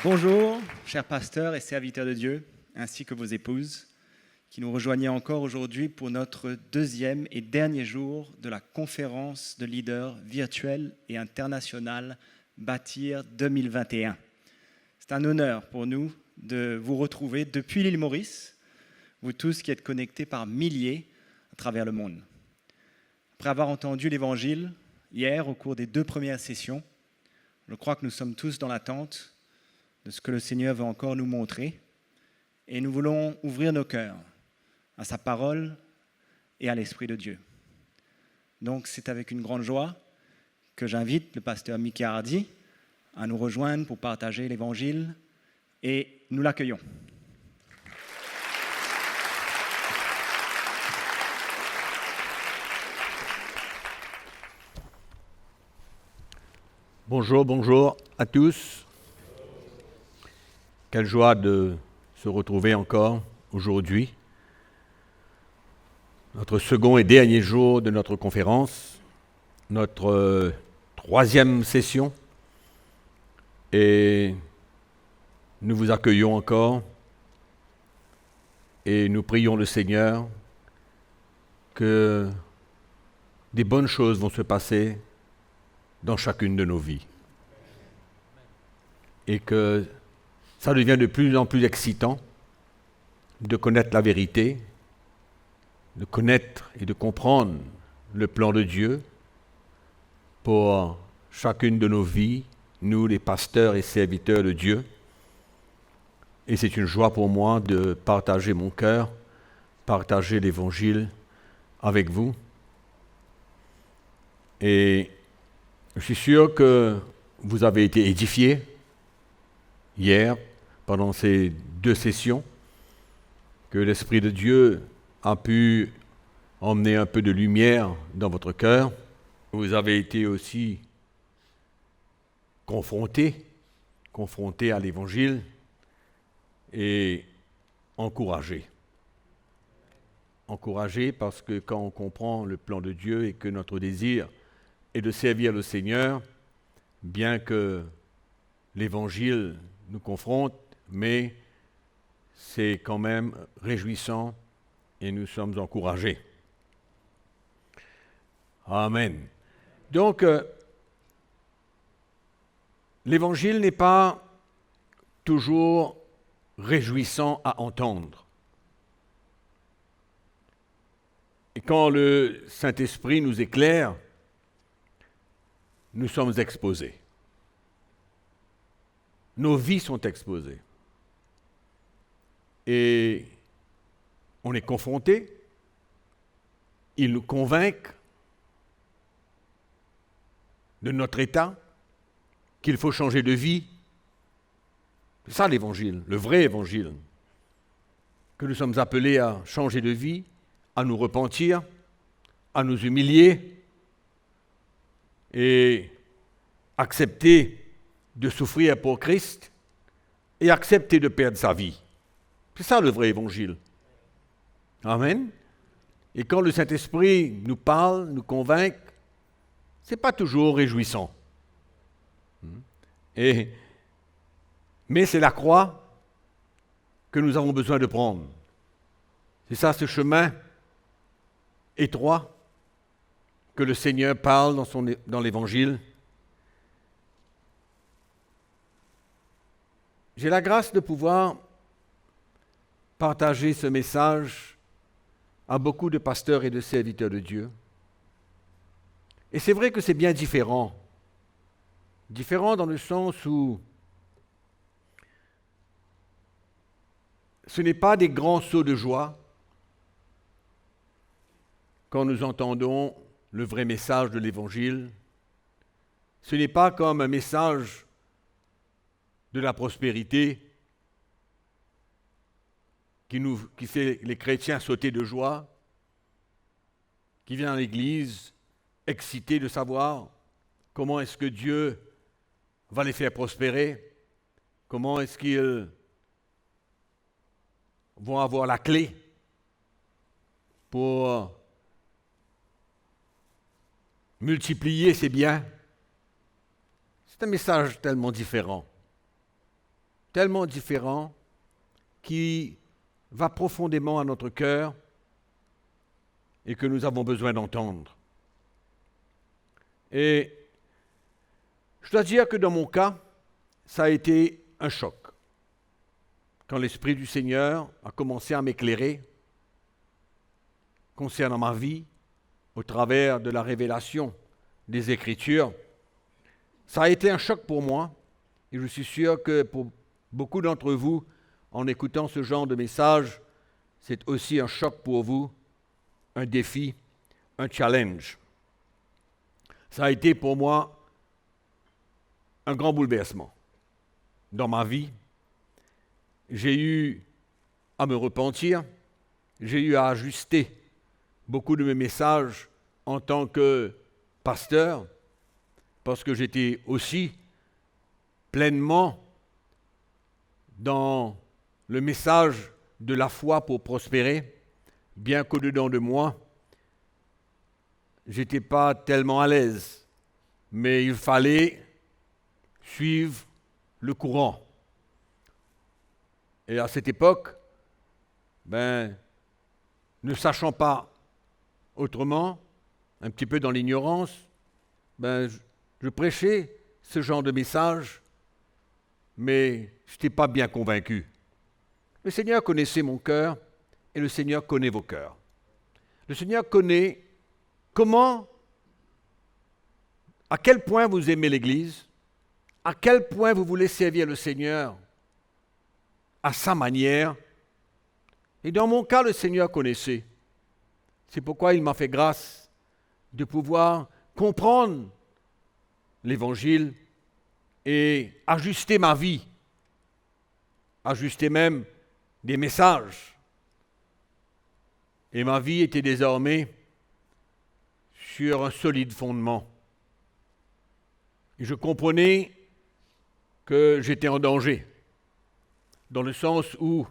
Bonjour, chers pasteurs et serviteurs de Dieu, ainsi que vos épouses, qui nous rejoignez encore aujourd'hui pour notre deuxième et dernier jour de la conférence de leaders virtuelle et internationale Bâtir 2021. C'est un honneur pour nous de vous retrouver depuis l'île Maurice, vous tous qui êtes connectés par milliers à travers le monde. Après avoir entendu l'Évangile hier au cours des 2 premières sessions, je crois que nous sommes tous dans l'attente de ce que le Seigneur veut encore nous montrer. Et nous voulons ouvrir nos cœurs à sa parole et à l'Esprit de Dieu. Donc c'est avec une grande joie que j'invite le pasteur Mickey Hardy à nous rejoindre pour partager l'Évangile et nous l'accueillons. Bonjour à tous. Quelle joie de se retrouver encore aujourd'hui. Notre second et dernier jour de notre conférence, notre troisième session. Et nous vous accueillons encore et nous prions le Seigneur que des bonnes choses vont se passer dans chacune de nos vies. Et que ça devient de plus en plus excitant de connaître la vérité, de connaître et de comprendre le plan de Dieu pour chacune de nos vies, nous les pasteurs et serviteurs de Dieu. Et c'est une joie pour moi de partager mon cœur, partager l'Évangile avec vous. Et je suis sûr que vous avez été édifiés hier, pendant ces 2 sessions, que l'Esprit de Dieu a pu emmener un peu de lumière dans votre cœur. Vous avez été aussi confrontés à l'Évangile et encouragés. Encouragés parce que quand on comprend le plan de Dieu et que notre désir est de servir le Seigneur, bien que l'Évangile nous confronte, mais c'est quand même réjouissant et nous sommes encouragés. Amen. Donc, l'Évangile n'est pas toujours réjouissant à entendre. Et quand le Saint-Esprit nous éclaire, nous sommes exposés. Nos vies sont exposées. Et on est confrontés. Ils nous convainquent de notre état, qu'il faut changer de vie. C'est ça l'Évangile, le vrai Évangile. Que nous sommes appelés à changer de vie, à nous repentir, à nous humilier et accepter de souffrir pour Christ et accepter de perdre sa vie. C'est ça le vrai Évangile. Amen. Et quand le Saint-Esprit nous parle, nous convainc, c'est pas toujours réjouissant. Mais c'est la croix que nous avons besoin de prendre. C'est ça, ce chemin étroit que le Seigneur parle dans l'Évangile. J'ai la grâce de pouvoir partager ce message à beaucoup de pasteurs et de serviteurs de Dieu. Et c'est vrai que c'est bien différent. Différent dans le sens où ce n'est pas des grands sauts de joie quand nous entendons le vrai message de l'Évangile. Ce n'est pas comme un message de la prospérité qui fait les chrétiens sauter de joie, qui vient à l'église excité de savoir comment est-ce que Dieu va les faire prospérer, comment est-ce qu'ils vont avoir la clé pour multiplier ses biens. C'est un message tellement différent. tellement différent, qui va profondément à notre cœur et que nous avons besoin d'entendre. Et je dois dire que dans mon cas, ça a été un choc. Quand l'Esprit du Seigneur a commencé à m'éclairer concernant ma vie, au travers de la révélation des Écritures, ça a été un choc pour moi. Et je suis sûr que pour beaucoup d'entre vous, en écoutant ce genre de message, c'est aussi un choc pour vous, un défi, un challenge. Ça a été pour moi un grand bouleversement dans ma vie. J'ai eu à me repentir, j'ai eu à ajuster beaucoup de mes messages en tant que pasteur, parce que j'étais aussi pleinement dans le message de la foi pour prospérer, bien qu'au-dedans de moi, je n'étais pas tellement à l'aise, mais il fallait suivre le courant. Et à cette époque, ne sachant pas autrement, un petit peu dans l'ignorance, je prêchais ce genre de message, mais je n'étais pas bien convaincu. Le Seigneur connaissait mon cœur et le Seigneur connaît vos cœurs. Le Seigneur connaît à quel point vous aimez l'Église, à quel point vous voulez servir le Seigneur à sa manière. Et dans mon cas, le Seigneur connaissait. C'est pourquoi il m'a fait grâce de pouvoir comprendre l'Évangile et ajuster ma vie, ajuster même des messages. Et ma vie était désormais sur un solide fondement. Et je comprenais que j'étais en danger, dans le sens où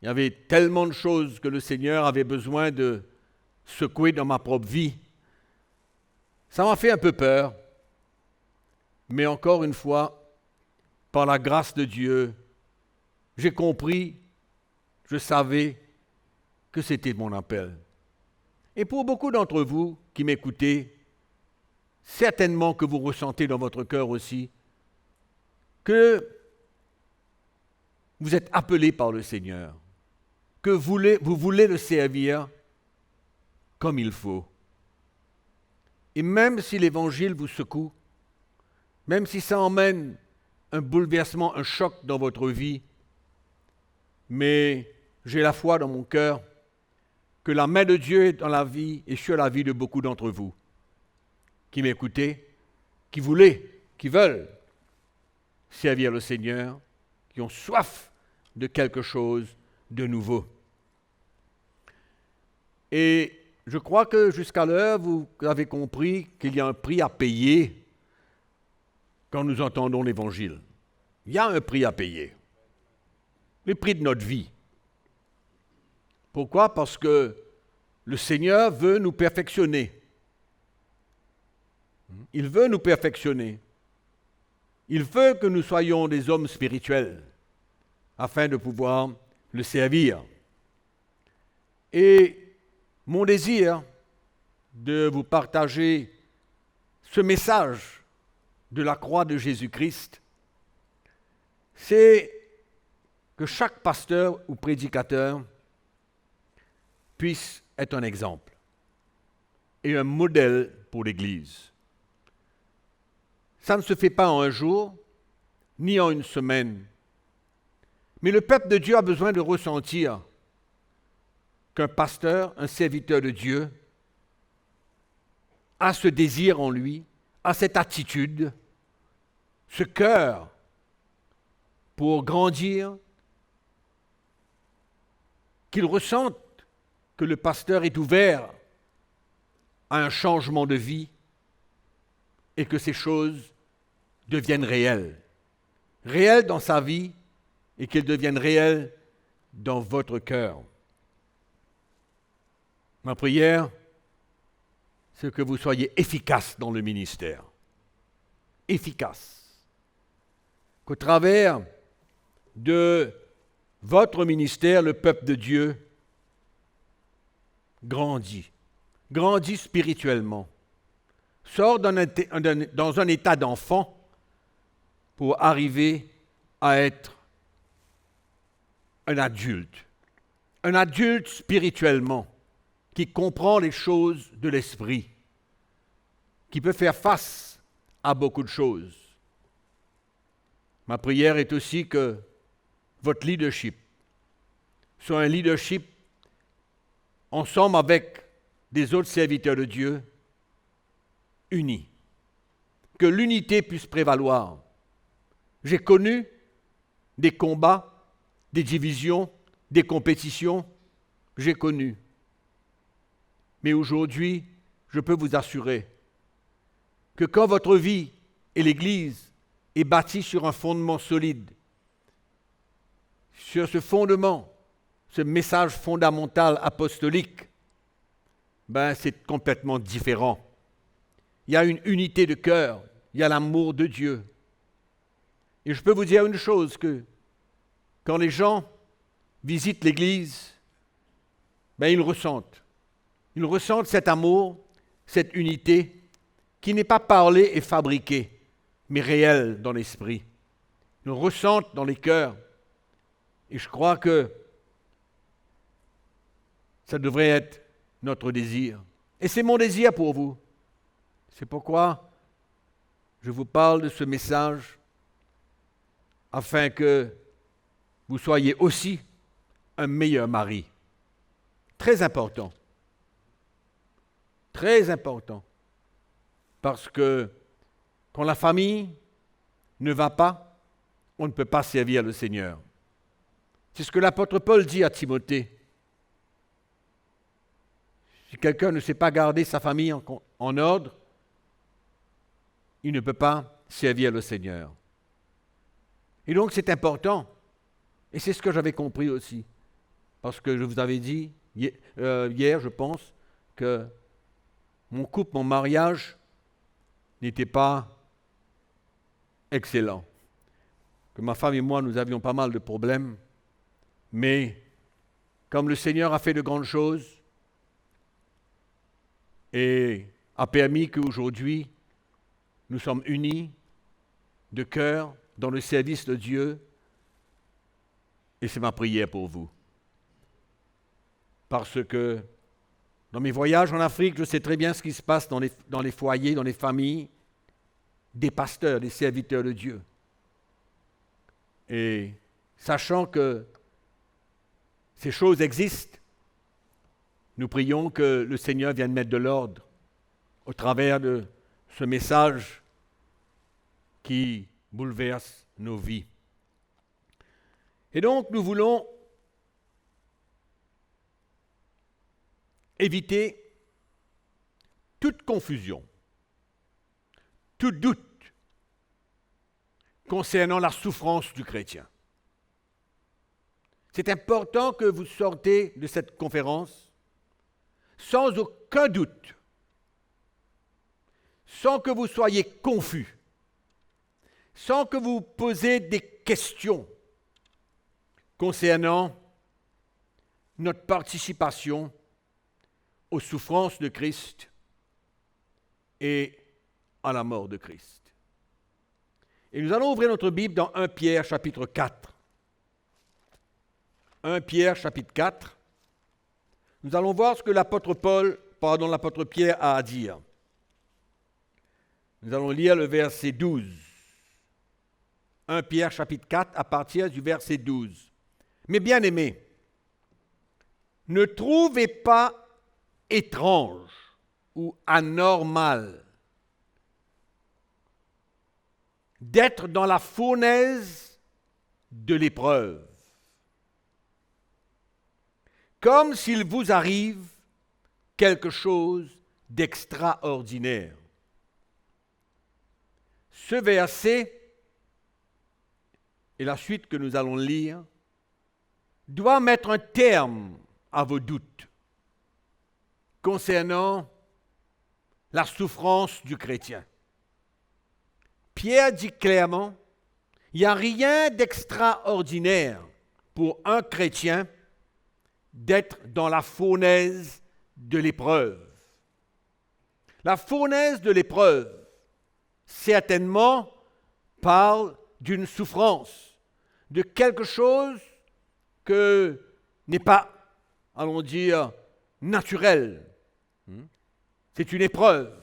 il y avait tellement de choses que le Seigneur avait besoin de secouer dans ma propre vie. Ça m'a fait un peu peur, mais encore une fois, par la grâce de Dieu, j'ai compris, je savais que c'était mon appel. Et pour beaucoup d'entre vous qui m'écoutez, certainement que vous ressentez dans votre cœur aussi que vous êtes appelés par le Seigneur, que vous voulez le servir comme il faut. Et même si l'Évangile vous secoue, même si ça emmène un bouleversement, un choc dans votre vie, mais j'ai la foi dans mon cœur que la main de Dieu est dans la vie et sur la vie de beaucoup d'entre vous qui m'écoutez, qui veulent servir le Seigneur, qui ont soif de quelque chose de nouveau. Et je crois que jusqu'à l'heure, vous avez compris qu'il y a un prix à payer quand nous entendons l'Évangile. Il y a un prix à payer. Le prix de notre vie. Pourquoi? Parce que le Seigneur veut nous perfectionner. Il veut nous perfectionner. Il veut que nous soyons des hommes spirituels afin de pouvoir le servir. Et mon désir de vous partager ce message de la croix de Jésus-Christ, c'est que chaque pasteur ou prédicateur puisse être un exemple et un modèle pour l'Église. Ça ne se fait pas en un jour, ni en une semaine. Mais le peuple de Dieu a besoin de ressentir qu'un pasteur, un serviteur de Dieu, a ce désir en lui, a cette attitude, ce cœur pour grandir, qu'il ressente que le pasteur est ouvert à un changement de vie et que ces choses deviennent réelles. Réelles dans sa vie et qu'elles deviennent réelles dans votre cœur. Ma prière, c'est que vous soyez efficace dans le ministère. Efficace. Qu'au travers de votre ministère, le peuple de Dieu, grandit spirituellement, sort dans un état d'enfant pour arriver à être un adulte spirituellement, qui comprend les choses de l'esprit, qui peut faire face à beaucoup de choses. Ma prière est aussi que votre leadership soit un leadership ensemble avec des autres serviteurs de Dieu, unis. Que l'unité puisse prévaloir. J'ai connu des combats, des divisions, des compétitions, j'ai connu. Mais aujourd'hui, je peux vous assurer que quand votre vie et l'Église est bâtie sur un fondement solide, sur ce fondement, ce message fondamental apostolique, c'est complètement différent. Il y a une unité de cœur, il y a l'amour de Dieu. Et je peux vous dire une chose, que quand les gens visitent l'Église, ils ressentent cet amour, cette unité, qui n'est pas parlée et fabriquée, mais réelle dans l'esprit. Ils le ressentent dans les cœurs. Et je crois que ça devrait être notre désir. Et c'est mon désir pour vous. C'est pourquoi je vous parle de ce message, afin que vous soyez aussi un meilleur mari. Très important. Très important. Parce que quand la famille ne va pas, on ne peut pas servir le Seigneur. C'est ce que l'apôtre Paul dit à Timothée. Si quelqu'un ne sait pas garder sa famille en ordre, il ne peut pas servir le Seigneur. Et donc c'est important. Et c'est ce que j'avais compris aussi. Parce que je vous avais dit hier, je pense, que mon couple, mon mariage n'était pas excellent. Que ma femme et moi, nous avions pas mal de problèmes. Mais comme le Seigneur a fait de grandes choses et a permis qu'aujourd'hui, nous sommes unis de cœur dans le service de Dieu, et c'est ma prière pour vous. Parce que dans mes voyages en Afrique, je sais très bien ce qui se passe dans les foyers, dans les familles, des pasteurs, des serviteurs de Dieu. Et sachant que ces choses existent, nous prions que le Seigneur vienne mettre de l'ordre au travers de ce message qui bouleverse nos vies. Et donc, nous voulons éviter toute confusion, tout doute concernant la souffrance du chrétien. C'est important que vous sortez de cette conférence sans aucun doute, sans que vous soyez confus, sans que vous posiez des questions concernant notre participation aux souffrances de Christ et à la mort de Christ. Et nous allons ouvrir notre Bible dans 1 Pierre chapitre 4. 1 Pierre chapitre 4. Nous allons voir ce que l'apôtre Pierre a à dire. Nous allons lire le verset 12. 1 Pierre chapitre 4 à partir du verset 12. Mes bien-aimés, ne trouvez pas étrange ou anormal d'être dans la fournaise de l'épreuve, comme s'il vous arrive quelque chose d'extraordinaire. Ce verset et la suite que nous allons lire doit mettre un terme à vos doutes concernant la souffrance du chrétien. Pierre dit clairement, Il n'y a rien d'extraordinaire pour un chrétien d'être dans la fournaise de l'épreuve. La fournaise de l'épreuve, certainement, parle d'une souffrance, de quelque chose que n'est pas, allons dire, naturel. C'est une épreuve,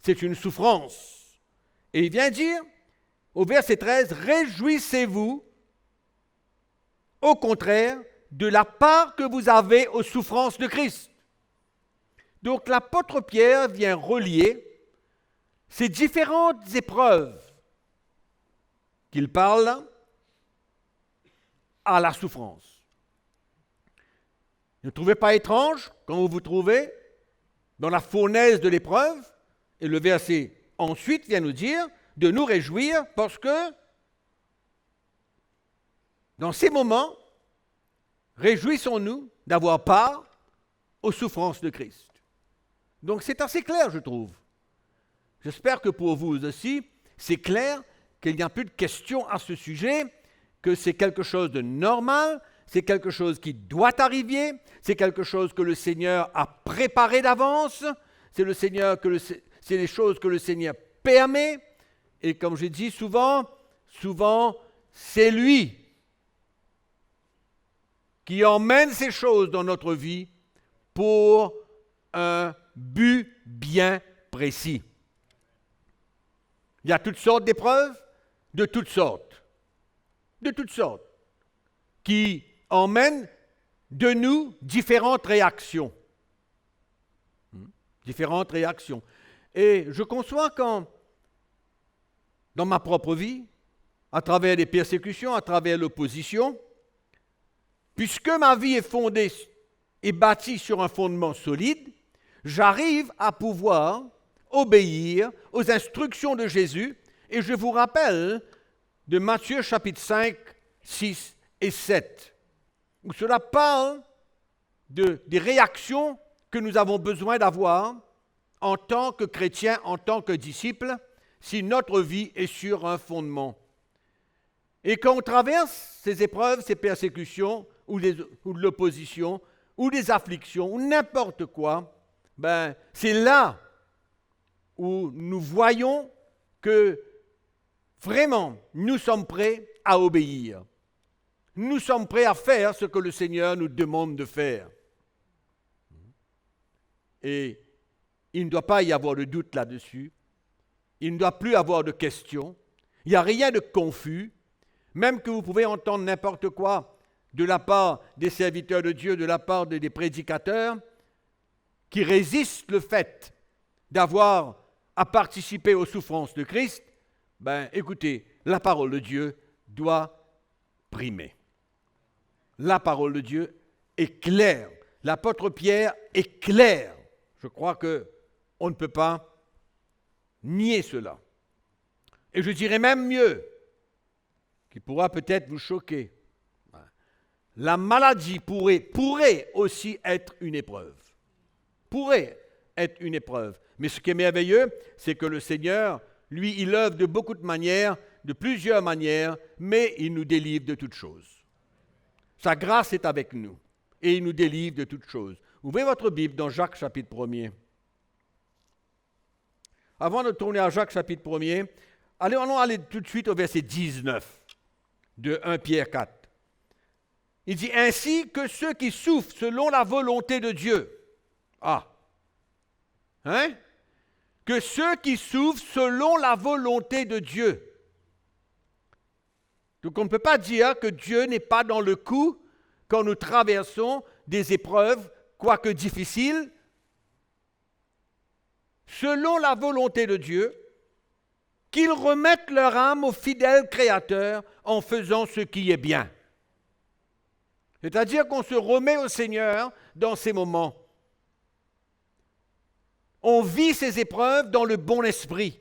c'est une souffrance. Et il vient dire, au verset 13, « Réjouissez-vous, au contraire, de la part que vous avez aux souffrances de Christ. » Donc l'apôtre Pierre vient relier ces différentes épreuves qu'il parle à la souffrance. Ne trouvez pas étrange quand vous vous trouvez dans la fournaise de l'épreuve, et le verset ensuite vient nous dire de nous réjouir parce que dans ces moments, réjouissons-nous d'avoir part aux souffrances de Christ. Donc c'est assez clair, je trouve. J'espère que pour vous aussi, c'est clair qu'il n'y a plus de questions à ce sujet, que c'est quelque chose de normal, c'est quelque chose qui doit arriver, c'est quelque chose que le Seigneur a préparé d'avance, c'est les choses que le Seigneur permet, et comme je dis souvent, c'est lui qui emmène ces choses dans notre vie pour un but bien précis. Il y a toutes sortes d'épreuves, de toutes sortes, qui emmènent de nous différentes réactions. Différentes réactions. Et je conçois quand, dans ma propre vie, à travers les persécutions, à travers l'opposition, puisque ma vie est fondée et bâtie sur un fondement solide, j'arrive à pouvoir obéir aux instructions de Jésus. Et je vous rappelle de Matthieu chapitre 5, 6 et 7, où cela parle des réactions que nous avons besoin d'avoir en tant que chrétiens, en tant que disciples, si notre vie est sur un fondement. Et quand on traverse ces épreuves, ces persécutions, ou de l'opposition, ou des afflictions, ou n'importe quoi, c'est là où nous voyons que vraiment nous sommes prêts à obéir. Nous sommes prêts à faire ce que le Seigneur nous demande de faire. Et il ne doit pas y avoir de doute là-dessus. Il ne doit plus avoir de questions. Il n'y a rien de confus. Même que vous pouvez entendre n'importe quoi de la part des serviteurs de Dieu, de la part des prédicateurs, qui résistent le fait d'avoir à participer aux souffrances de Christ, écoutez, la parole de Dieu doit primer. La parole de Dieu est claire. L'apôtre Pierre est clair. Je crois qu'on ne peut pas nier cela. Et je dirais même mieux, qui pourra peut-être vous choquer, la maladie pourrait aussi être une épreuve. Pourrait être une épreuve. Mais ce qui est merveilleux, c'est que le Seigneur, lui, il œuvre de beaucoup de manières, de plusieurs manières, mais il nous délivre de toutes choses. Sa grâce est avec nous et il nous délivre de toutes choses. Ouvrez votre Bible dans Jacques chapitre 1er. Avant de tourner à Jacques chapitre 1er, allons aller tout de suite au verset 19 de 1 Pierre 4. Il dit « Ainsi que ceux qui souffrent selon la volonté de Dieu. » Que ceux qui souffrent selon la volonté de Dieu. Donc on ne peut pas dire que Dieu n'est pas dans le coup quand nous traversons des épreuves, quoique difficiles. Selon la volonté de Dieu, qu'ils remettent leur âme au fidèle Créateur en faisant ce qui est bien. C'est-à-dire qu'on se remet au Seigneur dans ces moments. On vit ces épreuves dans le bon esprit,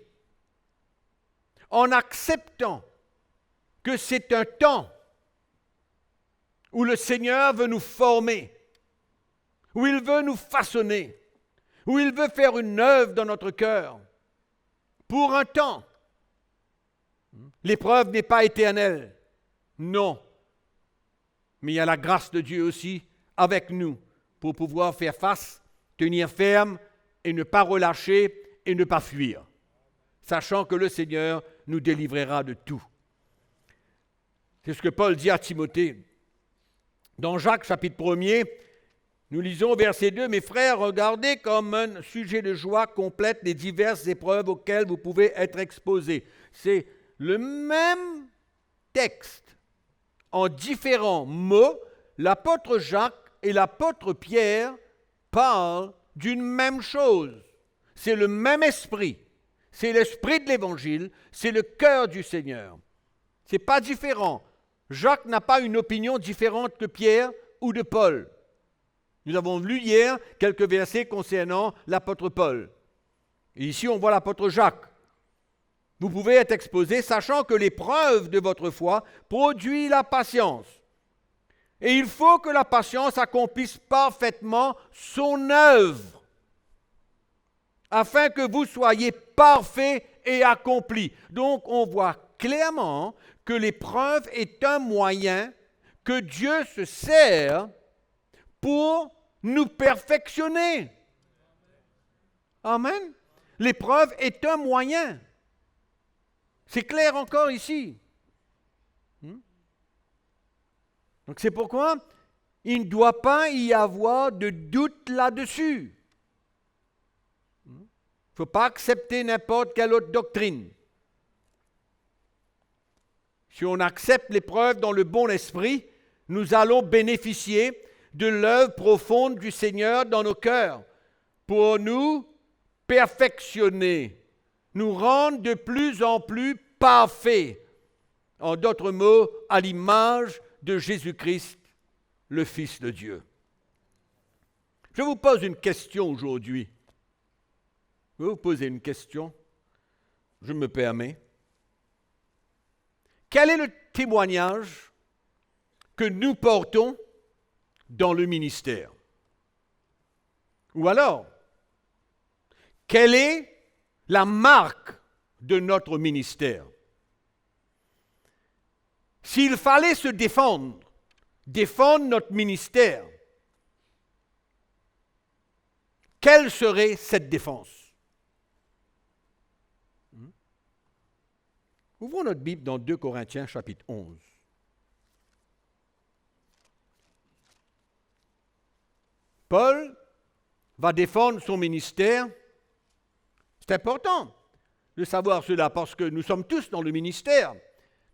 en acceptant que c'est un temps où le Seigneur veut nous former, où il veut nous façonner, où il veut faire une œuvre dans notre cœur, pour un temps. L'épreuve n'est pas éternelle. Non. Mais il y a la grâce de Dieu aussi avec nous pour pouvoir faire face, tenir ferme et ne pas relâcher et ne pas fuir, sachant que le Seigneur nous délivrera de tout. C'est ce que Paul dit à Timothée. Dans Jacques chapitre 1er, nous lisons au verset 2, « Mes frères, regardez comme un sujet de joie complète les diverses épreuves auxquelles vous pouvez être exposés. » C'est le même texte, en différents mots. L'apôtre Jacques et l'apôtre Pierre parlent d'une même chose. C'est le même esprit. C'est l'esprit de l'Évangile. C'est le cœur du Seigneur. Ce n'est pas différent. Jacques n'a pas une opinion différente que Pierre ou de Paul. Nous avons lu hier quelques versets concernant l'apôtre Paul. Et ici, on voit l'apôtre Jacques. Vous pouvez être exposé, sachant que l'épreuve de votre foi produit la patience. Et il faut que la patience accomplisse parfaitement son œuvre, afin que vous soyez parfaits et accomplis. Donc, on voit clairement que l'épreuve est un moyen que Dieu se sert pour nous perfectionner. Amen. L'épreuve est un moyen. C'est clair encore ici. Donc c'est pourquoi il ne doit pas y avoir de doute là-dessus. Il ne faut pas accepter n'importe quelle autre doctrine. Si on accepte l'épreuve dans le bon esprit, nous allons bénéficier de l'œuvre profonde du Seigneur dans nos cœurs pour nous perfectionner, nous rendre de plus en plus parfaits. En d'autres mots, à l'image de Jésus-Christ, le Fils de Dieu. Je vous pose une question aujourd'hui. Je vais vous poser une question. Je me permets. Quel est le témoignage que nous portons dans le ministère? Ou alors, quelle est la marque de notre ministère? S'il fallait se défendre notre ministère, quelle serait cette défense? Ouvrons notre Bible dans 2 Corinthiens chapitre 11. Paul va défendre son ministère. C'est important de savoir cela parce que nous sommes tous dans le ministère.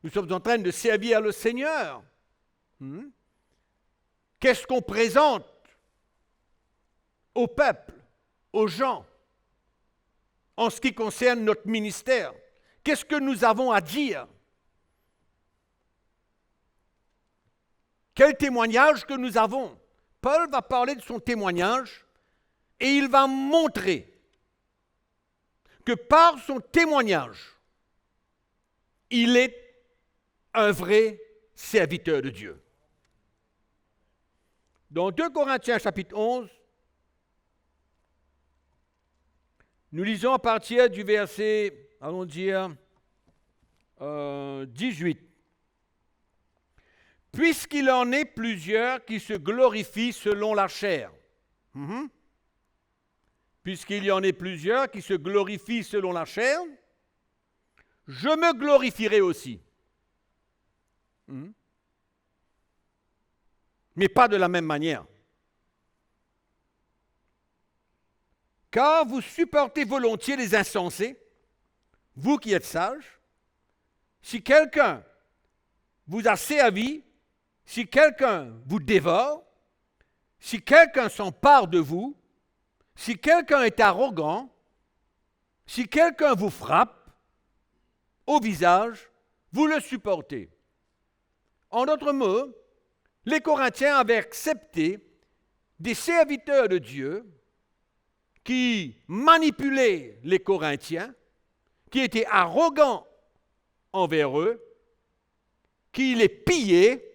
Nous sommes en train de servir le Seigneur. Qu'est-ce qu'on présente au peuple, aux gens, en ce qui concerne notre ministère? Qu'est-ce que nous avons à dire? Quel témoignage que nous avons? Paul va parler de son témoignage et il va montrer que par son témoignage, il est un vrai serviteur de Dieu. Dans 2 Corinthiens chapitre 11, nous lisons à partir du verset, allons dire, 18. « Puisqu'il en est plusieurs qui se glorifient selon la chair. » Puisqu'il y en est plusieurs qui se glorifient selon la chair, je me glorifierai aussi. Mais pas de la même manière. Car vous supportez volontiers les insensés, vous qui êtes sages. Si quelqu'un vous a servi, si quelqu'un vous dévore, si quelqu'un s'empare de vous, si quelqu'un est arrogant, si quelqu'un vous frappe au visage, vous le supportez. En d'autres mots, les Corinthiens avaient accepté des serviteurs de Dieu qui manipulaient les Corinthiens, qui étaient arrogants envers eux, qui les pillaient,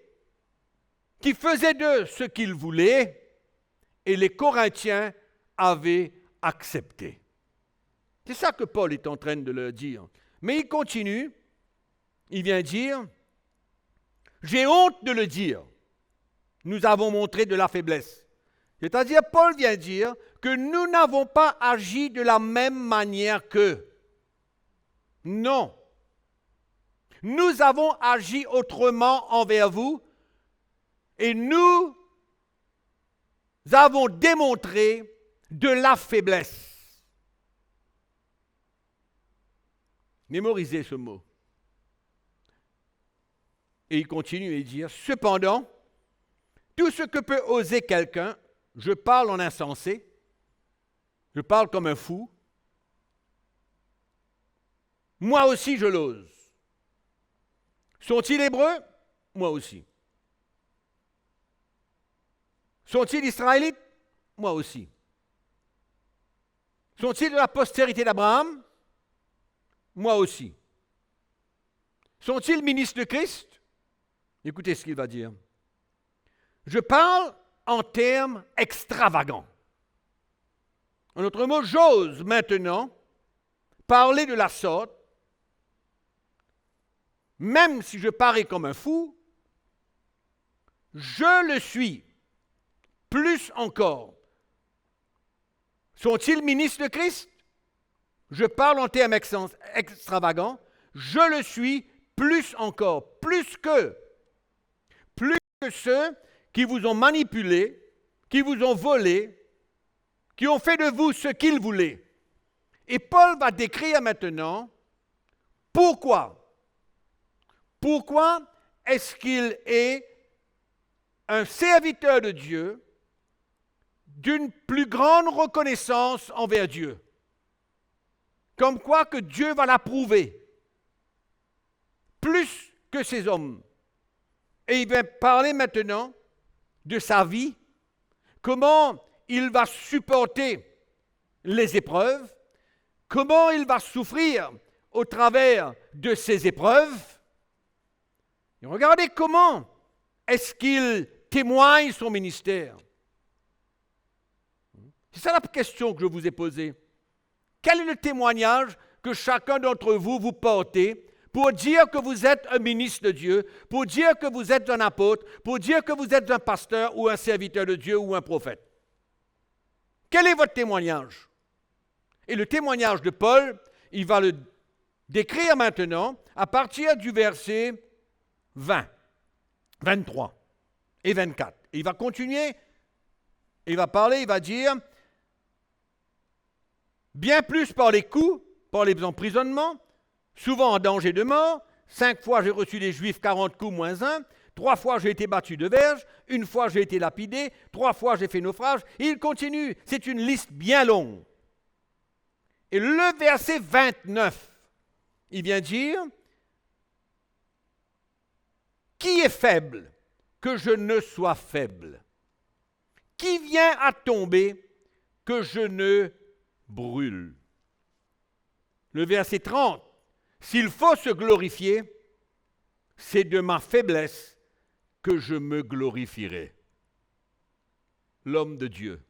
qui faisaient d'eux ce qu'ils voulaient, et les Corinthiens avaient accepté. C'est ça que Paul est en train de leur dire. Mais il continue, il vient dire, j'ai honte de le dire, nous avons montré de la faiblesse. C'est-à-dire, Paul vient dire que nous n'avons pas agi de la même manière qu'eux. Non. Nous avons agi autrement envers vous et nous avons démontré de la faiblesse. Mémorisez ce mot. Et il continue et dire, cependant, tout ce que peut oser quelqu'un, je parle en insensé, je parle comme un fou, moi aussi je l'ose. Sont-ils hébreux? Moi aussi. Sont-ils israélites? Moi aussi. Sont-ils de la postérité d'Abraham? Moi aussi. Sont-ils ministres de Christ? Écoutez ce qu'il va dire. Je parle en termes extravagants. En d'autres mots, j'ose maintenant parler de la sorte, même si je parais comme un fou, je le suis, plus encore. Sont-ils ministres de Christ? Je parle en termes extravagants, je le suis, plus encore, plus que ceux qui vous ont manipulé, qui vous ont volé, qui ont fait de vous ce qu'ils voulaient. Et Paul va décrire maintenant pourquoi. Pourquoi est-ce qu'il est un serviteur de Dieu d'une plus grande reconnaissance envers Dieu? Comme quoi que Dieu va l'approuver plus que ces hommes. Et il va parler maintenant de sa vie, comment il va supporter les épreuves, comment il va souffrir au travers de ces épreuves. Et regardez comment est-ce qu'il témoigne son ministère. C'est ça la question que je vous ai posée. Quel est le témoignage que chacun d'entre vous vous portez pour dire que vous êtes un ministre de Dieu, pour dire que vous êtes un apôtre, pour dire que vous êtes un pasteur ou un serviteur de Dieu ou un prophète? Quel est votre témoignage? Et le témoignage de Paul, il va le décrire maintenant à partir du verset 20, 23 et 24. Et il va continuer, il va parler, il va dire, bien plus par les coups, par les emprisonnements, souvent en danger de mort. 5 fois j'ai reçu des Juifs 40 coups moins 1. 3 fois j'ai été battu de verge. 1 fois j'ai été lapidé. 3 fois j'ai fait naufrage. Et il continue. C'est une liste bien longue. Et le verset 29, il vient dire, qui est faible que je ne sois faible? Qui vient à tomber que je ne brûle? Le verset 30, s'il faut se glorifier, c'est de ma faiblesse que je me glorifierai. L'homme de Dieu,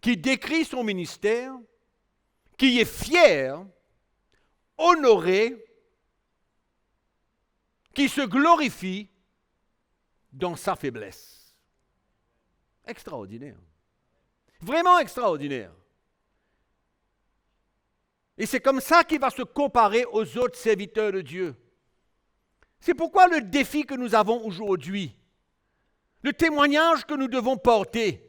qui décrit son ministère, qui est fier, honoré, qui se glorifie dans sa faiblesse. Extraordinaire. Vraiment extraordinaire. Et c'est comme ça qu'il va se comparer aux autres serviteurs de Dieu. C'est pourquoi le défi que nous avons aujourd'hui, le témoignage que nous devons porter,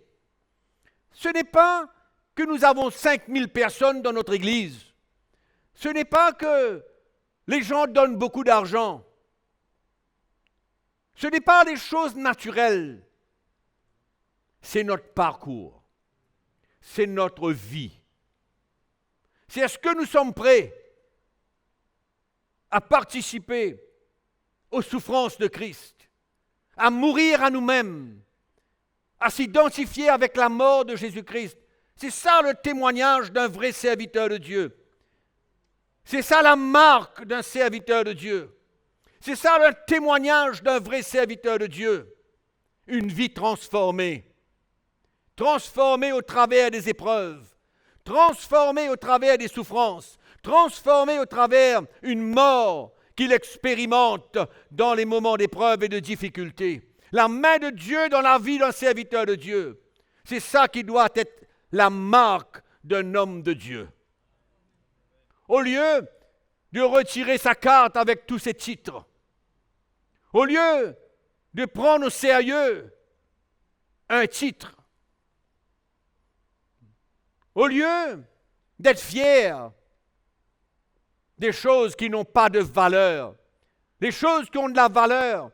ce n'est pas que nous avons 5000 personnes dans notre église. Ce n'est pas que les gens donnent beaucoup d'argent. Ce n'est pas des choses naturelles. C'est notre parcours. C'est notre vie. C'est est-ce que nous sommes prêts à participer aux souffrances de Christ, à mourir à nous-mêmes, à s'identifier avec la mort de Jésus-Christ. C'est ça le témoignage d'un vrai serviteur de Dieu. C'est ça la marque d'un serviteur de Dieu. C'est ça le témoignage d'un vrai serviteur de Dieu. Une vie transformée. Transformée au travers des épreuves. transformé au travers des souffrances, transformé au travers une mort qu'il expérimente dans les moments d'épreuve et de difficulté. La main de Dieu dans la vie d'un serviteur de Dieu. C'est ça qui doit être la marque d'un homme de Dieu. Au lieu de retirer sa carte avec tous ses titres, au lieu de prendre au sérieux un titre, au lieu d'être fier des choses qui n'ont pas de valeur, les choses qui ont de la valeur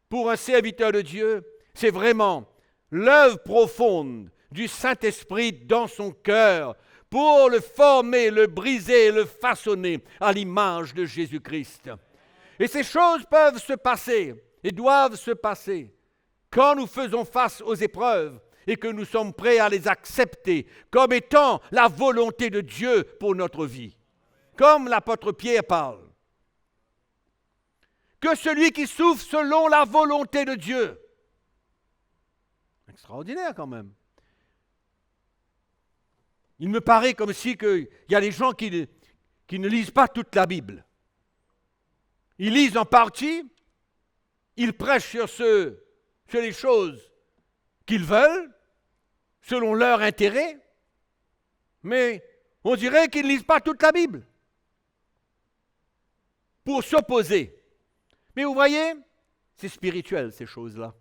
pour un serviteur de Dieu, c'est vraiment l'œuvre profonde du Saint-Esprit dans son cœur pour le former, le briser, le façonner à l'image de Jésus-Christ. Et ces choses peuvent se passer et doivent se passer quand nous faisons face aux épreuves et que nous sommes prêts à les accepter comme étant la volonté de Dieu pour notre vie. Comme l'apôtre Pierre parle. Que celui qui souffre selon la volonté de Dieu. Extraordinaire quand même. Il me paraît comme si il y a des gens qui ne lisent pas toute la Bible. Ils lisent en partie, ils prêchent sur les choses qu'ils veulent, selon leur intérêt, mais on dirait qu'ils ne lisent pas toute la Bible pour s'opposer. Mais vous voyez, c'est spirituel ces choses-là.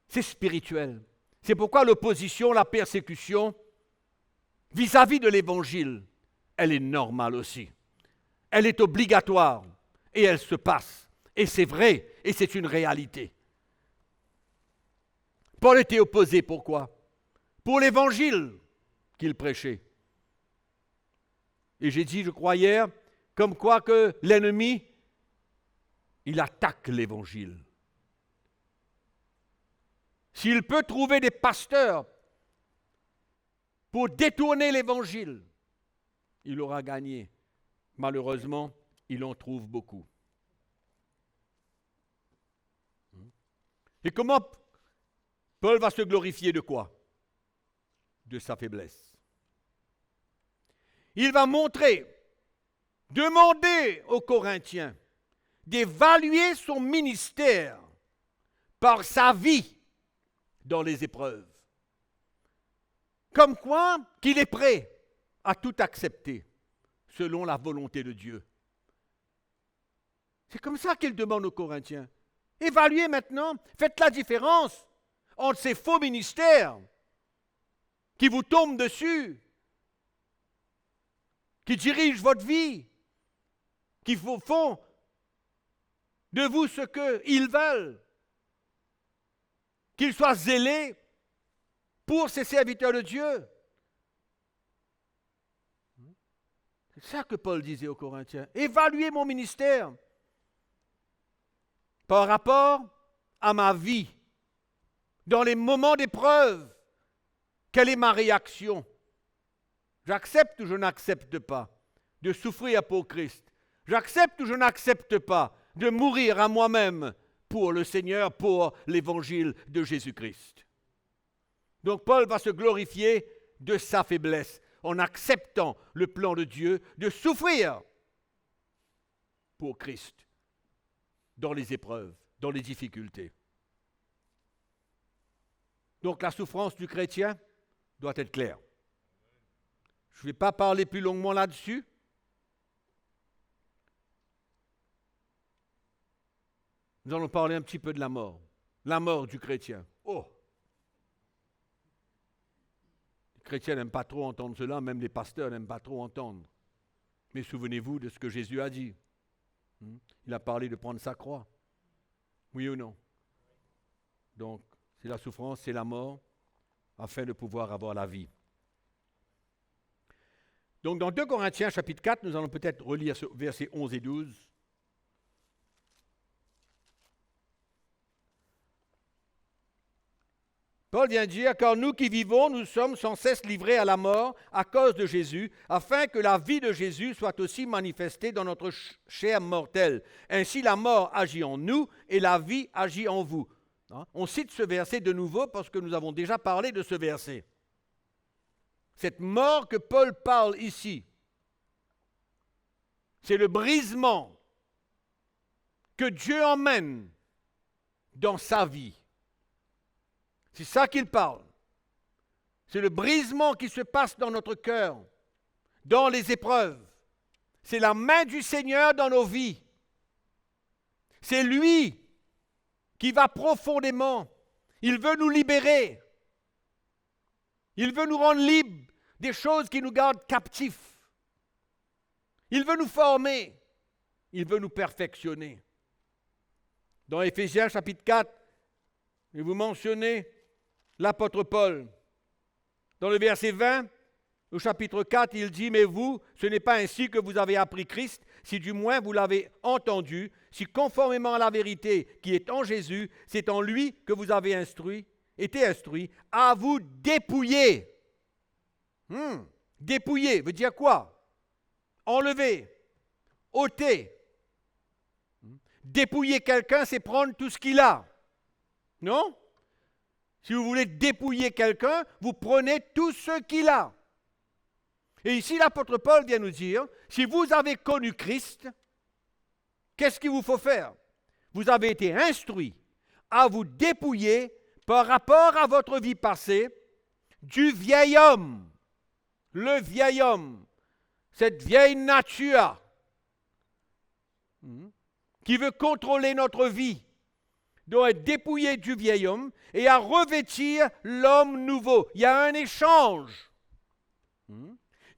C'est spirituel. C'est pourquoi l'opposition, la persécution, vis-à-vis de l'Évangile, elle est normale aussi. Elle est obligatoire et elle se passe. Et c'est vrai et c'est une réalité. Paul était opposé, pourquoi? Pour l'Évangile qu'il prêchait. Et j'ai dit, je crois hier, comme quoi que l'ennemi, il attaque l'Évangile. S'il peut trouver des pasteurs pour détourner l'Évangile, il aura gagné. Malheureusement, il en trouve beaucoup. Et comment Paul va se glorifier de quoi? De sa faiblesse. Il va demander aux Corinthiens d'évaluer son ministère par sa vie dans les épreuves. Comme quoi qu'il est prêt à tout accepter selon la volonté de Dieu. C'est comme ça qu'il demande aux Corinthiens. Évaluez maintenant, faites la différence entre ces faux ministères qui vous tombent dessus, qui dirigent votre vie, qui font de vous ce qu'ils veulent, qu'ils soient zélés pour ces serviteurs de Dieu. C'est ça que Paul disait aux Corinthiens. Évaluez mon ministère par rapport à ma vie, dans les moments d'épreuve. Quelle est ma réaction? J'accepte ou je n'accepte pas de souffrir pour Christ? J'accepte ou je n'accepte pas de mourir à moi-même pour le Seigneur, pour l'évangile de Jésus-Christ? Donc Paul va se glorifier de sa faiblesse en acceptant le plan de Dieu de souffrir pour Christ dans les épreuves, dans les difficultés. Donc la souffrance du chrétien doit être claire. Je ne vais pas parler plus longuement là-dessus. Nous allons parler un petit peu de la mort du chrétien. Oh! Les chrétiens n'aiment pas trop entendre cela, même les pasteurs n'aiment pas trop entendre. Mais souvenez-vous de ce que Jésus a dit. Il a parlé de prendre sa croix. Oui ou non? Donc, c'est la souffrance, c'est la mort, afin de pouvoir avoir la vie. Donc, dans 2 Corinthiens, chapitre 4, nous allons peut-être relire versets 11 et 12. Paul vient dire, « Car nous qui vivons, nous sommes sans cesse livrés à la mort à cause de Jésus, afin que la vie de Jésus soit aussi manifestée dans notre chair mortelle. Ainsi la mort agit en nous et la vie agit en vous. » On cite ce verset de nouveau parce que nous avons déjà parlé de ce verset. Cette mort que Paul parle ici, c'est le brisement que Dieu emmène dans sa vie. C'est ça qu'il parle. C'est le brisement qui se passe dans notre cœur, dans les épreuves. C'est la main du Seigneur dans nos vies. C'est lui qui va profondément. Il veut nous libérer. Il veut nous rendre libres des choses qui nous gardent captifs. Il veut nous former. Il veut nous perfectionner. Dans Éphésiens chapitre 4, je vais vous mentionner l'apôtre Paul. Dans le verset 20, au chapitre 4, il dit « Mais vous, ce n'est pas ainsi que vous avez appris Christ, si du moins vous l'avez entendu, si conformément à la vérité qui est en Jésus, c'est en lui que vous avez été instruits, à vous dépouiller. » Dépouiller veut dire quoi? Enlever, ôter. Dépouiller quelqu'un, c'est prendre tout ce qu'il a. Non? Si vous voulez dépouiller quelqu'un, vous prenez tout ce qu'il a. Et ici, l'apôtre Paul vient nous dire, si vous avez connu Christ, qu'est-ce qu'il vous faut faire? Vous avez été instruit à vous dépouiller par rapport à votre vie passée du vieil homme. Le vieil homme, cette vieille nature qui veut contrôler notre vie, doit être dépouillé du vieil homme et à revêtir l'homme nouveau. Il y a un échange.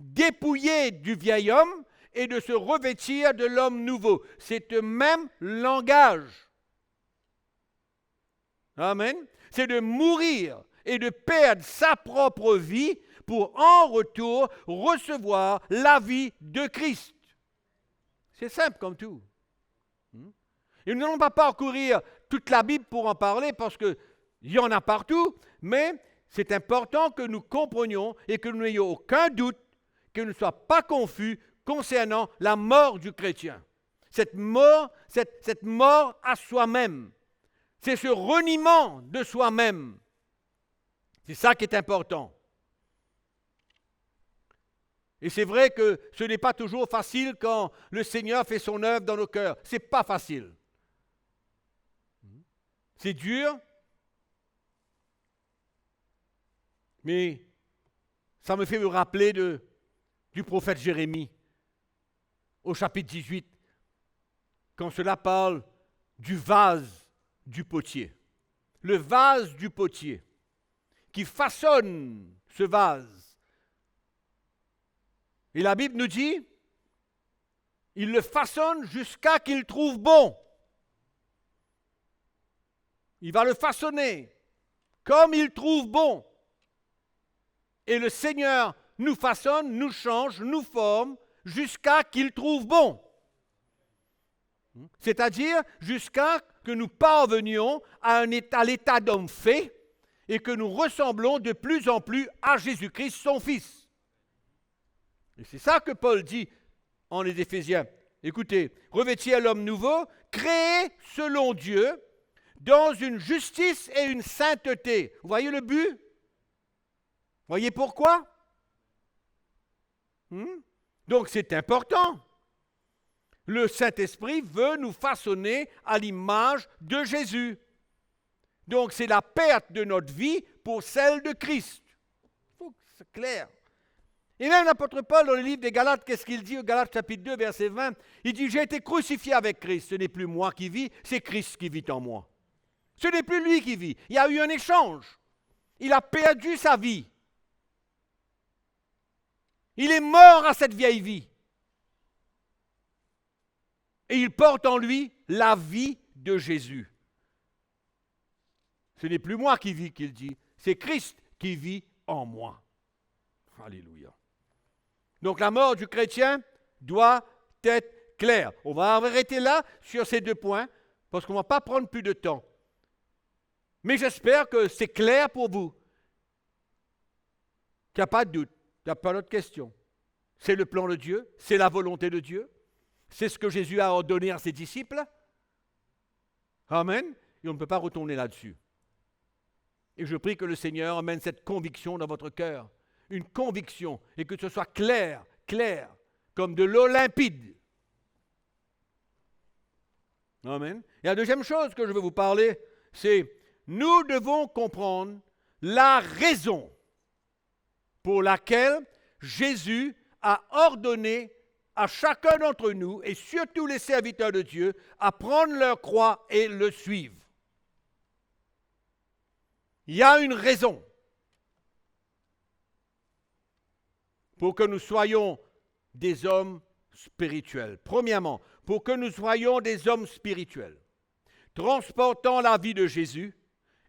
Dépouiller du vieil homme et de se revêtir de l'homme nouveau. C'est le même langage. Amen. C'est de mourir et de perdre sa propre vie pour en retour recevoir la vie de Christ. C'est simple comme tout. Et nous n'allons pas parcourir toute la Bible pour en parler parce qu'il y en a partout, mais c'est important que nous comprenions et que nous n'ayons aucun doute, que nous ne soyons pas confus concernant la mort du chrétien. Cette mort à soi-même, c'est ce reniement de soi-même. C'est ça qui est important. Et c'est vrai que ce n'est pas toujours facile quand le Seigneur fait son œuvre dans nos cœurs. Ce n'est pas facile. C'est dur, mais ça me fait me rappeler du prophète Jérémie au chapitre 18, quand cela parle du vase du potier. Le vase du potier qui façonne ce vase. Et la Bible nous dit, il le façonne jusqu'à qu'il trouve bon. Il va le façonner comme il trouve bon. Et le Seigneur nous façonne, nous change, nous forme jusqu'à qu'il trouve bon. C'est-à-dire jusqu'à que nous parvenions à l'état d'homme fait et que nous ressemblons de plus en plus à Jésus-Christ, son Fils. Et c'est ça que Paul dit en les Éphésiens. Écoutez, revêtir l'homme nouveau, créé selon Dieu, dans une justice et une sainteté. Vous voyez le but? Vous voyez pourquoi? Donc c'est important. Le Saint-Esprit veut nous façonner à l'image de Jésus. Donc c'est la perte de notre vie pour celle de Christ. Il faut que c'est clair. Et même l'apôtre Paul, dans le livre des Galates, qu'est-ce qu'il dit au Galates chapitre 2, verset 20? Il dit, j'ai été crucifié avec Christ. Ce n'est plus moi qui vis, c'est Christ qui vit en moi. Ce n'est plus lui qui vit. Il y a eu un échange. Il a perdu sa vie. Il est mort à cette vieille vie. Et il porte en lui la vie de Jésus. Ce n'est plus moi qui vis, qu'il dit. C'est Christ qui vit en moi. Alléluia. Donc la mort du chrétien doit être claire. On va arrêter là sur ces 2 points parce qu'on ne va pas prendre plus de temps. Mais j'espère que c'est clair pour vous. Qu'il n'y a pas de doute, il n'y a pas d'autre question. C'est le plan de Dieu, c'est la volonté de Dieu. C'est ce que Jésus a ordonné à ses disciples. Amen. Et on ne peut pas retourner là-dessus. Et je prie que le Seigneur amène cette conviction dans votre cœur, une conviction, et que ce soit clair, comme de l'eau limpide. Amen. Et la deuxième chose que je veux vous parler, c'est nous devons comprendre la raison pour laquelle Jésus a ordonné à chacun d'entre nous, et surtout les serviteurs de Dieu, à prendre leur croix et le suivre. Il y a une raison pour que nous soyons des hommes spirituels. Premièrement, pour que nous soyons des hommes spirituels, transportant la vie de Jésus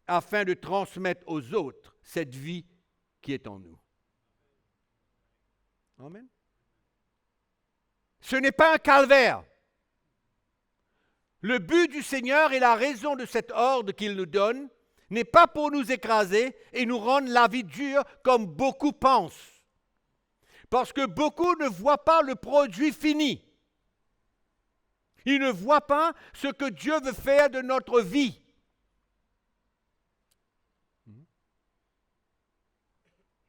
afin de transmettre aux autres cette vie qui est en nous. Amen. Ce n'est pas un calvaire. Le but du Seigneur et la raison de cet ordre qu'il nous donne n'est pas pour nous écraser et nous rendre la vie dure comme beaucoup pensent. Parce que beaucoup ne voient pas le produit fini. Ils ne voient pas ce que Dieu veut faire de notre vie.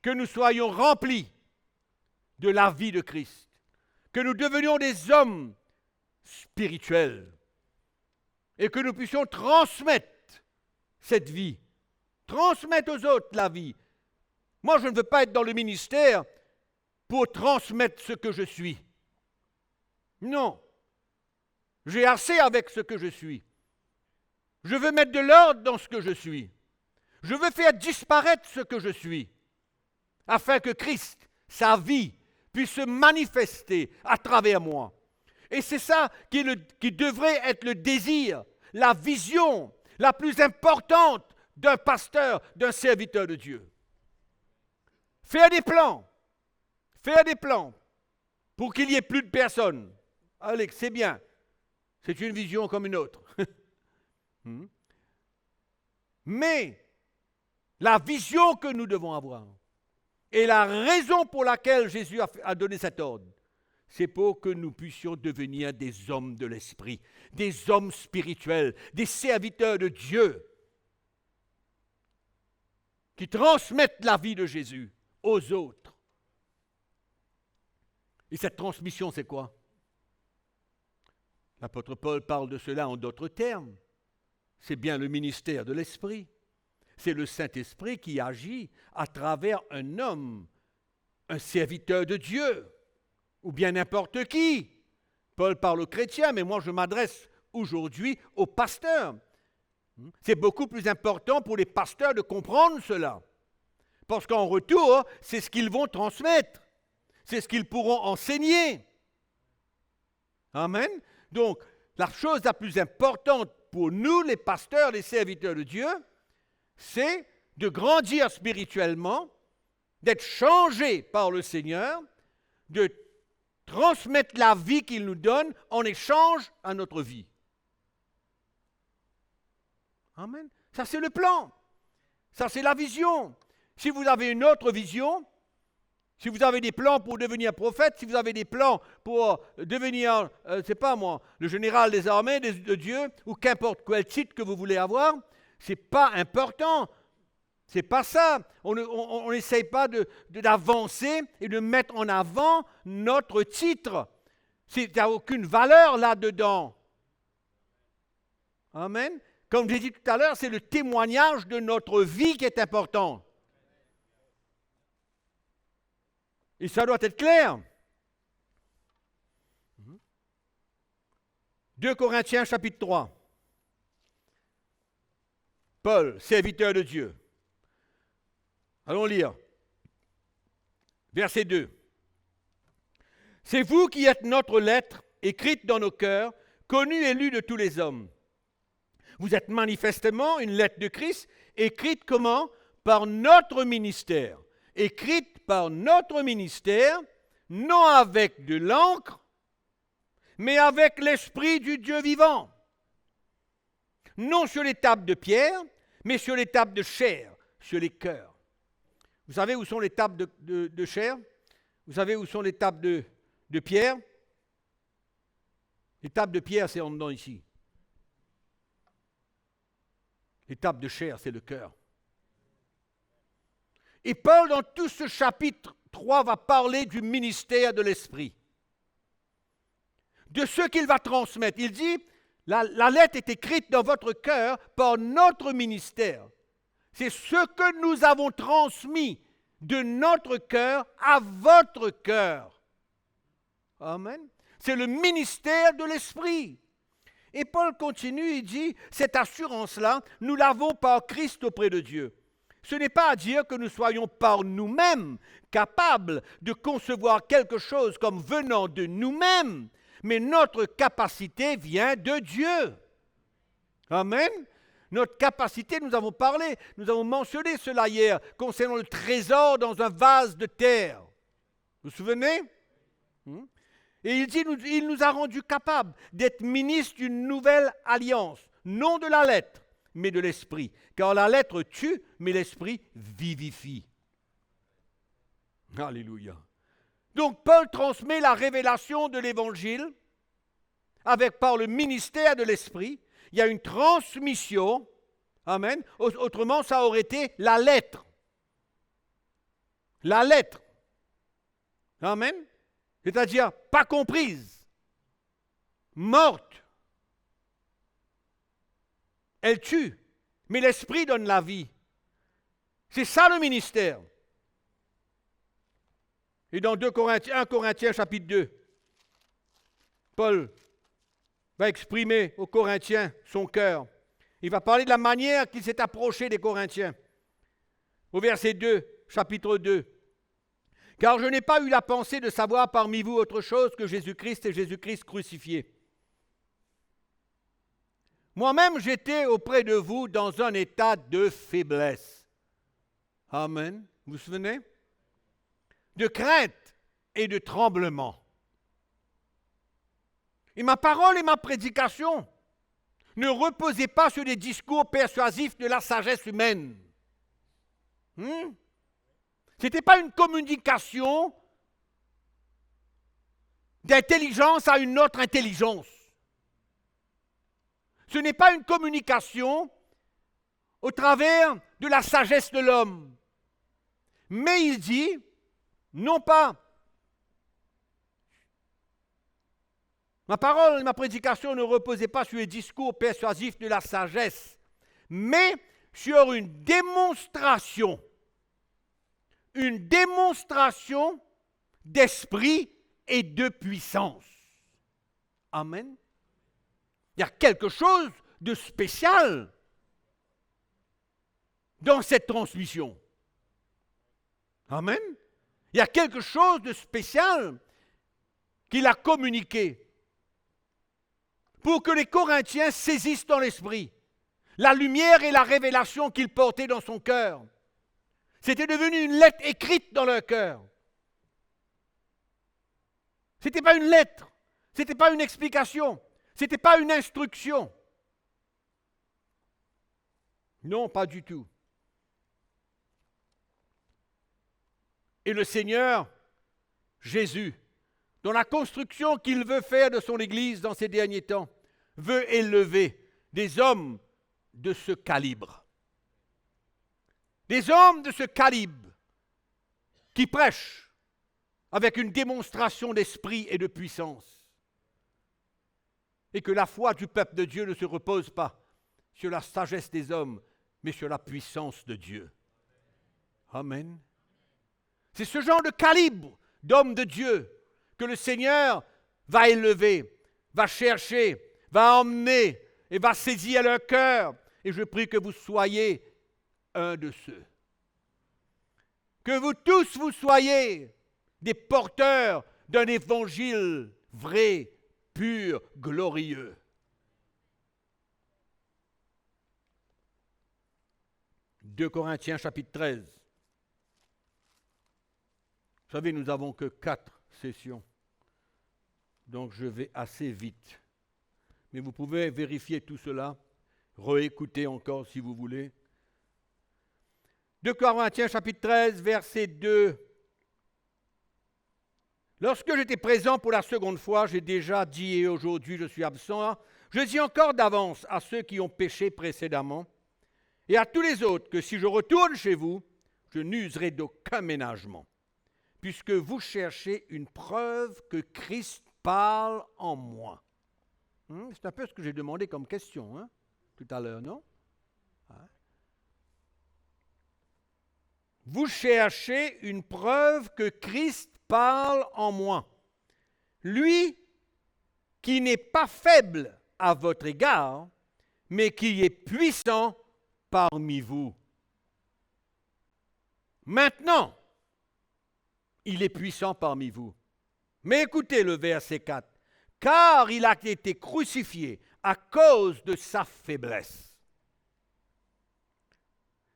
Que nous soyons remplis de la vie de Christ. Que nous devenions des hommes spirituels. Et que nous puissions transmettre cette vie. Transmettre aux autres la vie. Moi, je ne veux pas être dans le ministère pour transmettre ce que je suis. Non. J'ai assez avec ce que je suis. Je veux mettre de l'ordre dans ce que je suis. Je veux faire disparaître ce que je suis, afin que Christ, sa vie, puisse se manifester à travers moi. Et c'est ça qui devrait être le désir, la vision la plus importante d'un pasteur, d'un serviteur de Dieu. Faire des plans pour qu'il n'y ait plus de personnes. Allez, c'est bien. C'est une vision comme une autre. Mais la vision que nous devons avoir et la raison pour laquelle Jésus a donné cet ordre, c'est pour que nous puissions devenir des hommes de l'esprit, des hommes spirituels, des serviteurs de Dieu qui transmettent la vie de Jésus aux autres. Et cette transmission, c'est quoi? L'apôtre Paul parle de cela en d'autres termes. C'est bien le ministère de l'Esprit. C'est le Saint-Esprit qui agit à travers un homme, un serviteur de Dieu, ou bien n'importe qui. Paul parle aux chrétiens, mais moi je m'adresse aujourd'hui aux pasteurs. C'est beaucoup plus important pour les pasteurs de comprendre cela. Parce qu'en retour, c'est ce qu'ils vont transmettre. C'est ce qu'ils pourront enseigner. Amen. Donc, la chose la plus importante pour nous, les pasteurs, les serviteurs de Dieu, c'est de grandir spirituellement, d'être changés par le Seigneur, de transmettre la vie qu'il nous donne en échange à notre vie. Amen. Ça, c'est le plan. Ça, c'est la vision. Si vous avez une autre vision, si vous avez des plans pour devenir prophète, si vous avez des plans pour devenir, c'est pas moi, le général des armées de Dieu, ou qu'importe quel titre que vous voulez avoir, c'est pas important. C'est pas ça. On n'essaye pas d'avancer et de mettre en avant notre titre. Il n'y a aucune valeur là-dedans. Amen. Comme j'ai dit tout à l'heure, c'est le témoignage de notre vie qui est important. Et ça doit être clair. 2 Corinthiens chapitre 3. Paul, serviteur de Dieu. Allons lire. Verset 2. C'est vous qui êtes notre lettre, écrite dans nos cœurs, connue et lue de tous les hommes. Vous êtes manifestement une lettre de Christ, écrite comment? Par notre ministère. Écrite par notre ministère, non avec de l'encre, mais avec l'Esprit du Dieu vivant. Non sur les tables de pierre, mais sur les tables de chair, sur les cœurs. Vous savez où sont les tables de chair? Vous savez où sont les tables de pierre? Les tables de pierre, c'est en dedans ici. Les tables de chair, c'est le cœur. Et Paul, dans tout ce chapitre 3, va parler du ministère de l'Esprit, de ce qu'il va transmettre. Il dit, la lettre est écrite dans votre cœur par notre ministère. C'est ce que nous avons transmis de notre cœur à votre cœur. Amen. C'est le ministère de l'Esprit. Et Paul continue, il dit, cette assurance-là, nous l'avons par Christ auprès de Dieu. Ce n'est pas à dire que nous soyons par nous-mêmes capables de concevoir quelque chose comme venant de nous-mêmes, mais notre capacité vient de Dieu. Amen. Notre capacité, nous avons parlé, nous avons mentionné cela hier, concernant le trésor dans un vase de terre. Vous vous souvenez? Et il dit, il nous a rendus capables d'être ministres d'une nouvelle alliance, non de la lettre, mais de l'esprit. Car la lettre tue, mais l'esprit vivifie. Alléluia. Donc Paul transmet la révélation de l'évangile par le ministère de l'esprit. Il y a une transmission. Amen. Autrement, ça aurait été la lettre. La lettre. Amen. C'est-à-dire pas comprise, morte. Elle tue, mais l'esprit donne la vie. C'est ça le ministère. Et dans 1 Corinthiens chapitre 2, Paul va exprimer aux Corinthiens son cœur. Il va parler de la manière qu'il s'est approché des Corinthiens. Au verset 2, chapitre 2. Car je n'ai pas eu la pensée de savoir parmi vous autre chose que Jésus-Christ et Jésus-Christ crucifié. Moi-même, j'étais auprès de vous dans un état de faiblesse. Amen. Vous vous souvenez? De crainte et de tremblement. Et ma parole et ma prédication ne reposaient pas sur des discours persuasifs de la sagesse humaine. Ce n'était pas une communication d'intelligence à une autre intelligence. Ce n'est pas une communication au travers de la sagesse de l'homme. Mais il dit, non pas, ma parole et ma prédication ne reposaient pas sur les discours persuasifs de la sagesse, mais sur une démonstration d'esprit et de puissance. Amen. Il y a quelque chose de spécial dans cette transmission. Amen. Il y a quelque chose de spécial qu'il a communiqué pour que les Corinthiens saisissent dans l'esprit la lumière et la révélation qu'il portait dans son cœur. C'était devenu une lettre écrite dans leur cœur. Ce n'était pas une lettre, ce n'était pas une explication, ce n'était pas une instruction. Non, pas du tout. Et le Seigneur, Jésus, dans la construction qu'il veut faire de son Église dans ces derniers temps, veut élever des hommes de ce calibre. Des hommes de ce calibre qui prêchent avec une démonstration d'esprit et de puissance. Et que la foi du peuple de Dieu ne se repose pas sur la sagesse des hommes, mais sur la puissance de Dieu. Amen. C'est ce genre de calibre d'hommes de Dieu que le Seigneur va élever, va chercher, va emmener et va saisir leur cœur. Et je prie que vous soyez un de ceux. Que vous tous vous soyez des porteurs d'un évangile vrai, pur, glorieux. « 2 Corinthiens chapitre 13. Vous savez, nous n'avons que 4 sessions. Donc je vais assez vite. Mais vous pouvez vérifier tout cela, réécouter encore si vous voulez. 2 Corinthiens chapitre 13, verset 2. Lorsque j'étais présent pour la seconde fois, j'ai déjà dit et aujourd'hui je suis absent, je dis encore d'avance à ceux qui ont péché précédemment et à tous les autres que si je retourne chez vous, je n'userai d'aucun ménagement, puisque vous cherchez une preuve que Christ parle en moi. C'est un peu ce que j'ai demandé comme question tout à l'heure, non? Vous cherchez une preuve que Christ parle en moi. Lui qui n'est pas faible à votre égard, mais qui est puissant parmi vous. Maintenant, il est puissant parmi vous. Mais écoutez le verset 4. Car il a été crucifié à cause de sa faiblesse.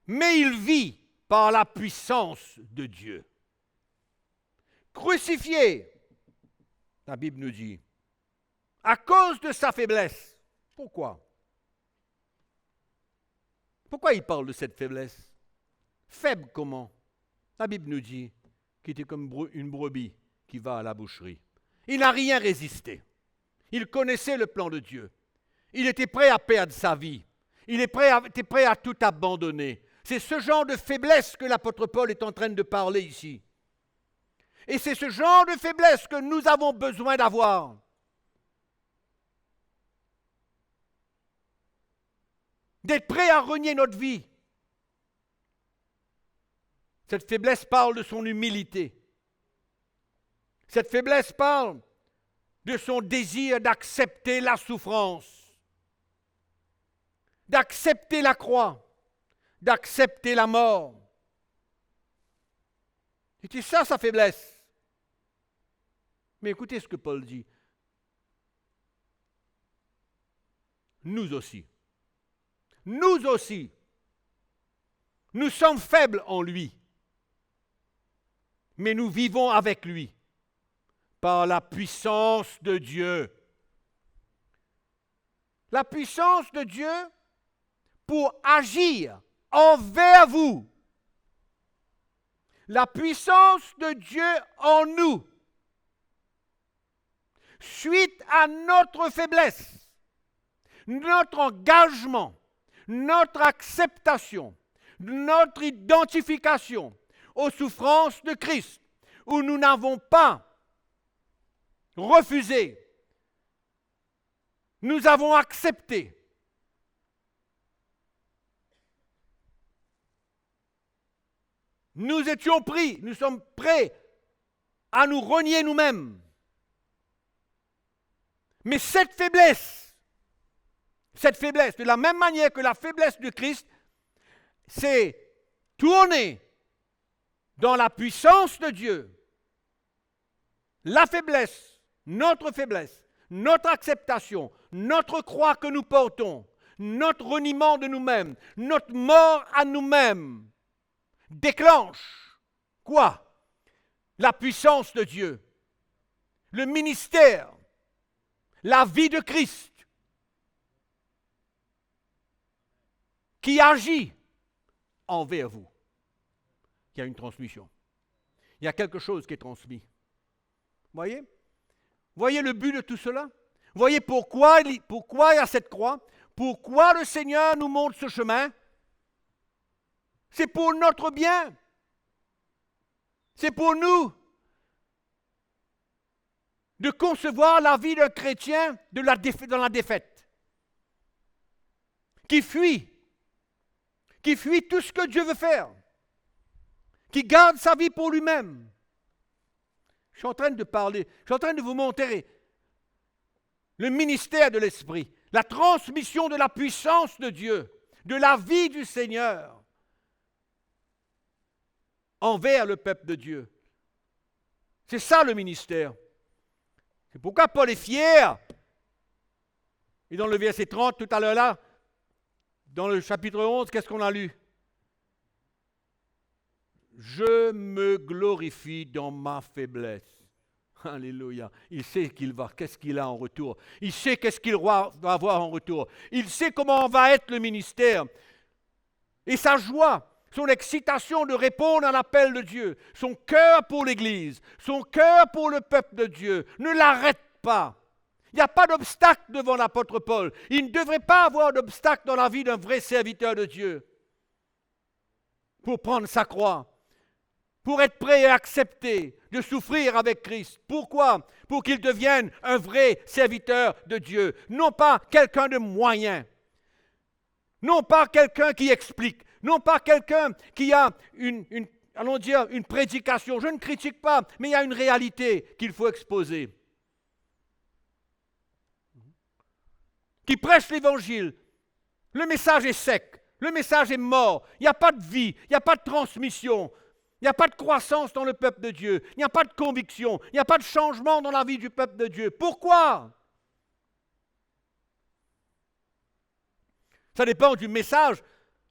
Mais il vit par la puissance de Dieu. Crucifié, la Bible nous dit, à cause de sa faiblesse. Pourquoi? Pourquoi il parle de cette faiblesse? Faible comment? La Bible nous dit qu'il était comme une brebis qui va à la boucherie. Il n'a rien résisté. Il connaissait le plan de Dieu. Il était prêt à perdre sa vie. Il était prêt à tout abandonner. C'est ce genre de faiblesse que l'apôtre Paul est en train de parler ici. Et c'est ce genre de faiblesse que nous avons besoin d'avoir. D'être prêt à renier notre vie. Cette faiblesse parle de son humilité. Cette faiblesse parle de son désir d'accepter la souffrance, d'accepter la croix, d'accepter la mort. C'était ça sa faiblesse. Mais écoutez ce que Paul dit. Nous aussi, nous sommes faibles en lui, mais nous vivons avec lui par la puissance de Dieu. La puissance de Dieu pour agir envers vous. La puissance de Dieu en nous. Suite à notre faiblesse, notre engagement, notre acceptation, notre identification aux souffrances de Christ, où nous n'avons pas refusé, nous avons accepté. Nous étions pris, nous sommes prêts à nous renier nous-mêmes. Mais cette faiblesse, de la même manière que la faiblesse de Christ, c'est tourner dans la puissance de Dieu. La faiblesse, notre acceptation, notre croix que nous portons, notre reniement de nous-mêmes, notre mort à nous-mêmes, déclenche quoi? La puissance de Dieu, le ministère, la vie de Christ qui agit envers vous. Il y a une transmission. Il y a quelque chose qui est transmis. Voyez? Voyez le but de tout cela? Voyez pourquoi il y a cette croix? Pourquoi le Seigneur nous montre ce chemin? C'est pour notre bien. C'est pour nous de concevoir la vie d'un chrétien dans la défaite. Qui fuit tout ce que Dieu veut faire. Qui garde sa vie pour lui-même. Je suis en train de vous montrer le ministère de l'Esprit, la transmission de la puissance de Dieu, de la vie du Seigneur envers le peuple de Dieu. C'est ça le ministère. C'est pourquoi Paul est fier. Et dans le verset 30, tout à l'heure là, dans le chapitre 11, qu'est-ce qu'on a lu? Je me glorifie dans ma faiblesse. Alléluia. Il sait qu'est-ce qu'il a en retour. Il sait qu'est-ce qu'il va avoir en retour. Il sait comment va être le ministère. Et sa joie, son excitation de répondre à l'appel de Dieu, son cœur pour l'Église, son cœur pour le peuple de Dieu, ne l'arrête pas. Il n'y a pas d'obstacle devant l'apôtre Paul. Il ne devrait pas avoir d'obstacle dans la vie d'un vrai serviteur de Dieu. pour prendre sa croix, pour être prêt et accepter de souffrir avec Christ. Pourquoi? Pour qu'il devienne un vrai serviteur de Dieu, non pas quelqu'un de moyen, non pas quelqu'un qui explique, non pas quelqu'un qui a allons dire, une prédication. Je ne critique pas, mais il y a une réalité qu'il faut exposer. Qui prêche l'évangile. Le message est sec, le message est mort, il n'y a pas de vie, il n'y a pas de transmission, il n'y a pas de croissance dans le peuple de Dieu, il n'y a pas de conviction, il n'y a pas de changement dans la vie du peuple de Dieu. Pourquoi? Ça dépend du message.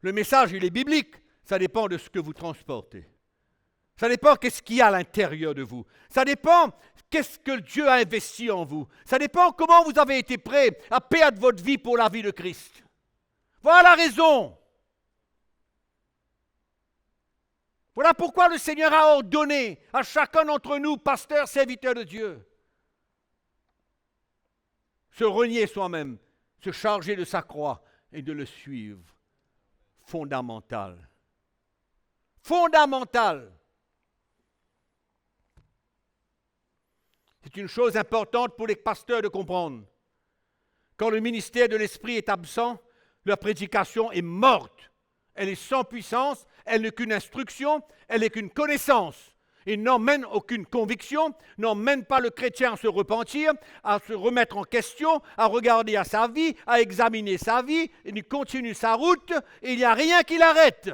Le message, il est biblique. Ça dépend de ce que vous transportez. Ça dépend qu'est-ce qu'il y a à l'intérieur de vous. Ça dépend qu'est-ce que Dieu a investi en vous. Ça dépend comment vous avez été prêt à perdre votre vie pour la vie de Christ. Voilà la raison. Voilà pourquoi le Seigneur a ordonné à chacun d'entre nous, pasteurs, serviteurs de Dieu, se renier soi-même, se charger de sa croix et de le suivre. Fondamental. Fondamental. C'est une chose importante pour les pasteurs de comprendre. Quand le ministère de l'Esprit est absent, leur prédication est morte. Elle est sans puissance, elle n'est qu'une instruction, elle n'est qu'une connaissance. Et n'emmène aucune conviction, n'emmène pas le chrétien à se repentir, à se remettre en question, à regarder à sa vie, à examiner sa vie, et il continue sa route, et il n'y a rien qui l'arrête.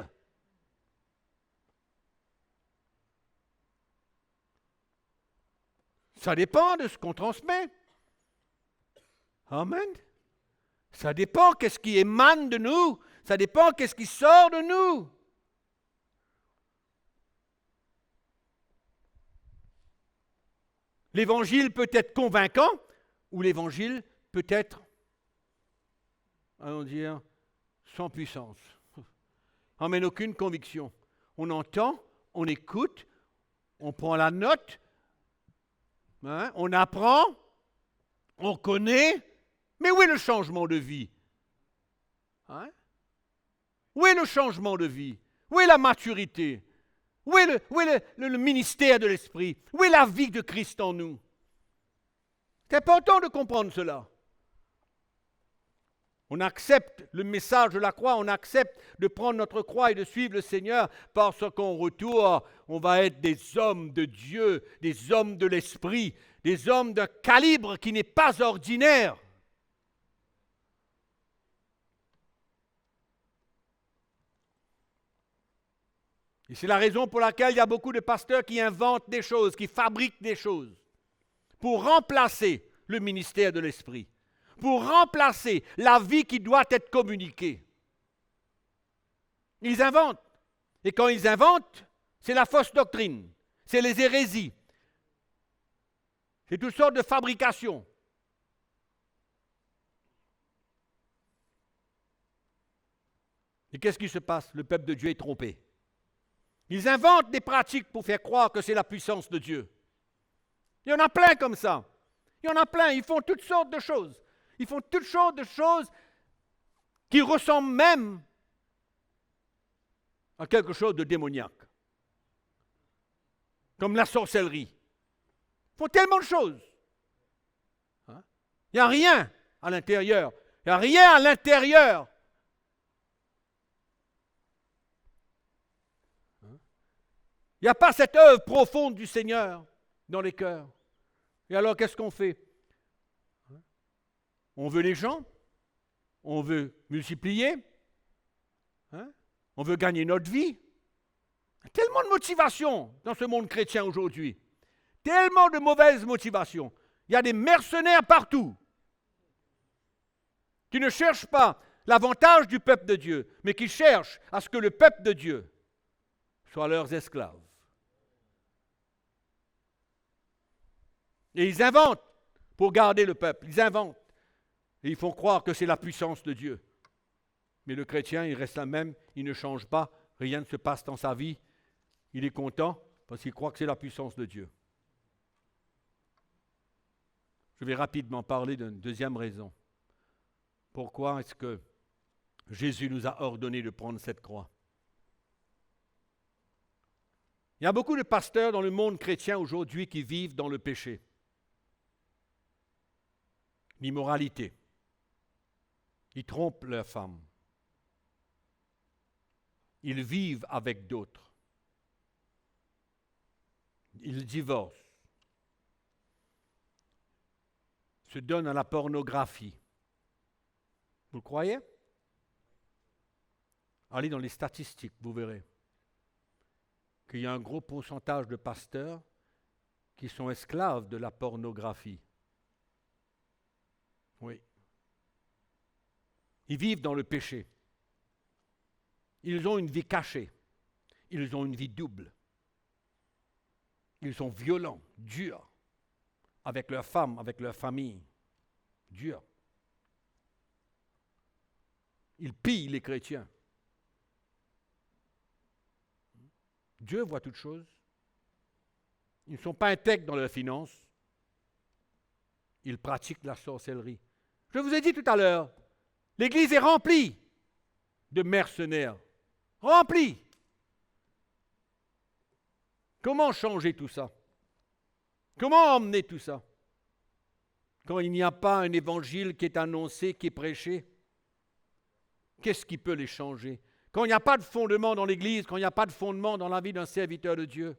Ça dépend de ce qu'on transmet. Amen. Ça dépend qu'est-ce qui émane de nous. Ça dépend qu'est-ce qui sort de nous. L'évangile peut être convaincant ou l'évangile peut être, allons dire, sans puissance. N'emmène aucune conviction. On entend, on écoute, on prend la note, hein, on apprend, on connaît, mais où est le changement de vie? Hein? Où est le changement de vie? Où est la maturité? Où est le ministère de l'Esprit? Où est la vie de Christ en nous? C'est important de comprendre cela. On accepte le message de la croix, on accepte de prendre notre croix et de suivre le Seigneur parce qu'en retour, on va être des hommes de Dieu, des hommes de l'Esprit, des hommes d'un calibre qui n'est pas ordinaire. Et c'est la raison pour laquelle il y a beaucoup de pasteurs qui inventent des choses, qui fabriquent des choses pour remplacer le ministère de l'Esprit, pour remplacer la vie qui doit être communiquée. Ils inventent. Et quand ils inventent, c'est la fausse doctrine, c'est les hérésies, c'est toutes sortes de fabrications. Et qu'est-ce qui se passe? Le peuple de Dieu est trompé. Ils inventent des pratiques pour faire croire que c'est la puissance de Dieu. Il y en a plein comme ça. Il y en a plein. Ils font toutes sortes de choses. Ils font toutes sortes de choses qui ressemblent même à quelque chose de démoniaque. Comme la sorcellerie. Ils font tellement de choses. Hein? Il n'y a rien à l'intérieur. Il n'y a rien à l'intérieur. Il n'y a pas cette œuvre profonde du Seigneur dans les cœurs. Et alors, qu'est-ce qu'on fait? On veut les gens, on veut multiplier, hein? On veut gagner notre vie. Il y a tellement de motivation dans ce monde chrétien aujourd'hui. Tellement de mauvaises motivations. Il y a des mercenaires partout qui ne cherchent pas l'avantage du peuple de Dieu, mais qui cherchent à ce que le peuple de Dieu soit leurs esclaves. Et ils inventent pour garder le peuple. Ils inventent. Et ils font croire que c'est la puissance de Dieu. Mais le chrétien, il reste la même, il ne change pas, rien ne se passe dans sa vie. Il est content parce qu'il croit que c'est la puissance de Dieu. Je vais rapidement parler d'une deuxième raison. Pourquoi est-ce que Jésus nous a ordonné de prendre cette croix? Il y a beaucoup de pasteurs dans le monde chrétien aujourd'hui qui vivent dans le péché, l'immoralité. Ils trompent leurs femmes. Ils vivent avec d'autres. Ils divorcent. Se donnent à la pornographie. Vous le croyez? Allez dans les statistiques, vous verrez qu'il y a un gros pourcentage de pasteurs qui sont esclaves de la pornographie. Oui. Ils vivent dans le péché. Ils ont une vie cachée. Ils ont une vie double. Ils sont violents, durs, avec leurs femmes, avec leur famille. Durs. Ils pillent les chrétiens. Dieu voit toutes choses. Ils ne sont pas intègres dans leurs finances. Ils pratiquent la sorcellerie. Je vous ai dit tout à l'heure, l'Église est remplie de mercenaires. Remplie. Comment changer tout ça? Comment emmener tout ça? Quand il n'y a pas un évangile qui est annoncé, qui est prêché, qu'est-ce qui peut les changer? Quand il n'y a pas de fondement dans l'Église, quand il n'y a pas de fondement dans la vie d'un serviteur de Dieu,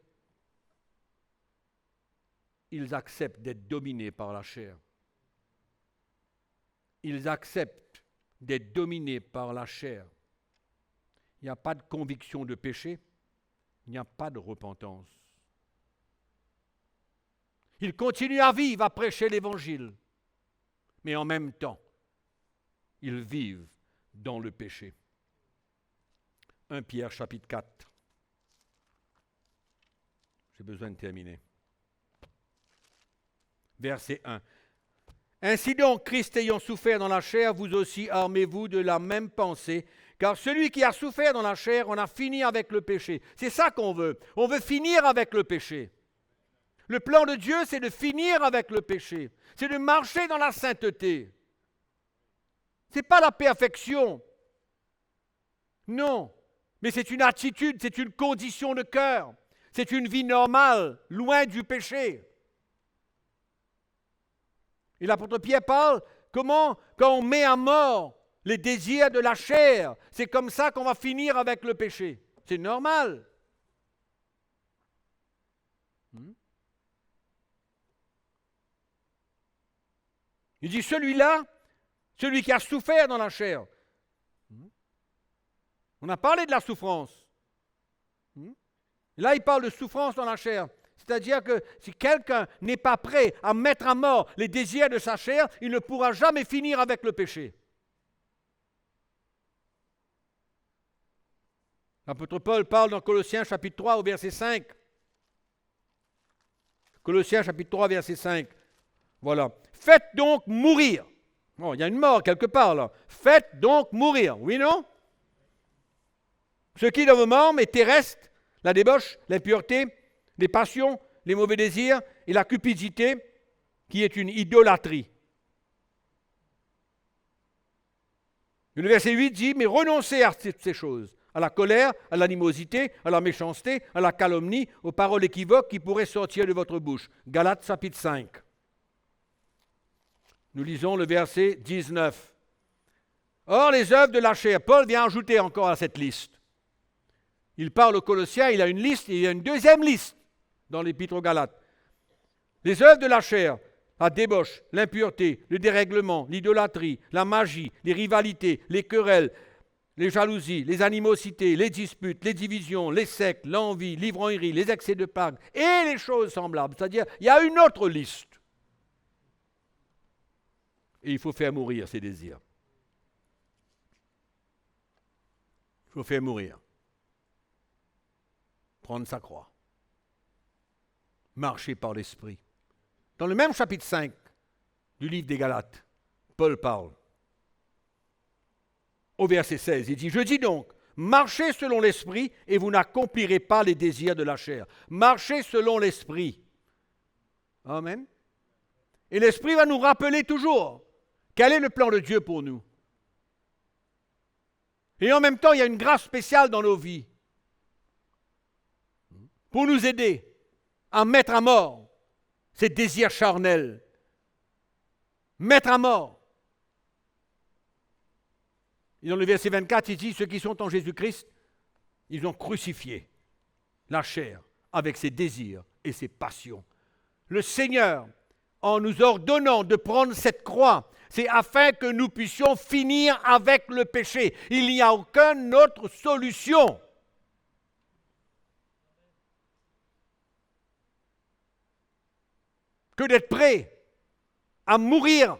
ils acceptent d'être dominés par la chair. Ils acceptent d'être dominés par la chair. Il n'y a pas de conviction de péché, il n'y a pas de repentance. Ils continuent à vivre, à prêcher l'Évangile, mais en même temps, ils vivent dans le péché. 1 Pierre chapitre 4. J'ai besoin de terminer. Verset 1. Ainsi donc, Christ ayant souffert dans la chair, vous aussi armez-vous de la même pensée, car celui qui a souffert dans la chair, on a fini avec le péché. C'est ça qu'on veut. On veut finir avec le péché. Le plan de Dieu, c'est de finir avec le péché. C'est de marcher dans la sainteté. Ce n'est pas la perfection. Non. Mais c'est une attitude, c'est une condition de cœur. C'est une vie normale, loin du péché. Et l'apôtre Pierre parle comment, quand on met à mort les désirs de la chair, c'est comme ça qu'on va finir avec le péché. C'est normal. Il dit celui-là, celui qui a souffert dans la chair. On a parlé de la souffrance. Là, il parle de souffrance dans la chair. C'est-à-dire que si quelqu'un n'est pas prêt à mettre à mort les désirs de sa chair, il ne pourra jamais finir avec le péché. L'apôtre Paul parle dans Colossiens chapitre 3 au verset 5. Colossiens chapitre 3 verset 5. Voilà. Faites donc mourir. Bon, il y a une mort quelque part là. Faites donc mourir. Oui, non? Ce qui dans vos membres est terrestre, la débauche, l'impureté, les passions, les mauvais désirs et la cupidité, qui est une idolâtrie. Le verset 8 dit, mais renoncez à ces choses, à la colère, à l'animosité, à la méchanceté, à la calomnie, aux paroles équivoques qui pourraient sortir de votre bouche. Galates chapitre 5. Nous lisons le verset 19. Or, les œuvres de la chair, Paul vient ajouter encore à cette liste. Il parle aux Colossiens, il a une liste, et il y a une deuxième liste dans l'Épître aux Galates. Les œuvres de la chair, la débauche, l'impureté, le dérèglement, l'idolâtrie, la magie, les rivalités, les querelles, les jalousies, les animosités, les disputes, les divisions, les sectes, l'envie, l'ivrognerie, les excès de Pâques et les choses semblables. C'est-à-dire, il y a une autre liste. Et il faut faire mourir ces désirs. Il faut faire mourir. Prendre sa croix. Marcher par l'esprit. Dans le même chapitre 5 du livre des Galates, Paul parle. Au verset 16, il dit, je dis donc, marchez selon l'esprit et vous n'accomplirez pas les désirs de la chair. Marchez selon l'esprit. Amen. Et l'esprit va nous rappeler toujours quel est le plan de Dieu pour nous. Et en même temps, il y a une grâce spéciale dans nos vies. pour nous aider à mettre à mort ces désirs charnels. Mettre à mort. Et dans le verset 24, il dit, ceux qui sont en Jésus-Christ, ils ont crucifié la chair avec ses désirs et ses passions. Le Seigneur, en nous ordonnant de prendre cette croix, c'est afin que nous puissions finir avec le péché. Il n'y a aucune autre solution. Que d'être prêt à mourir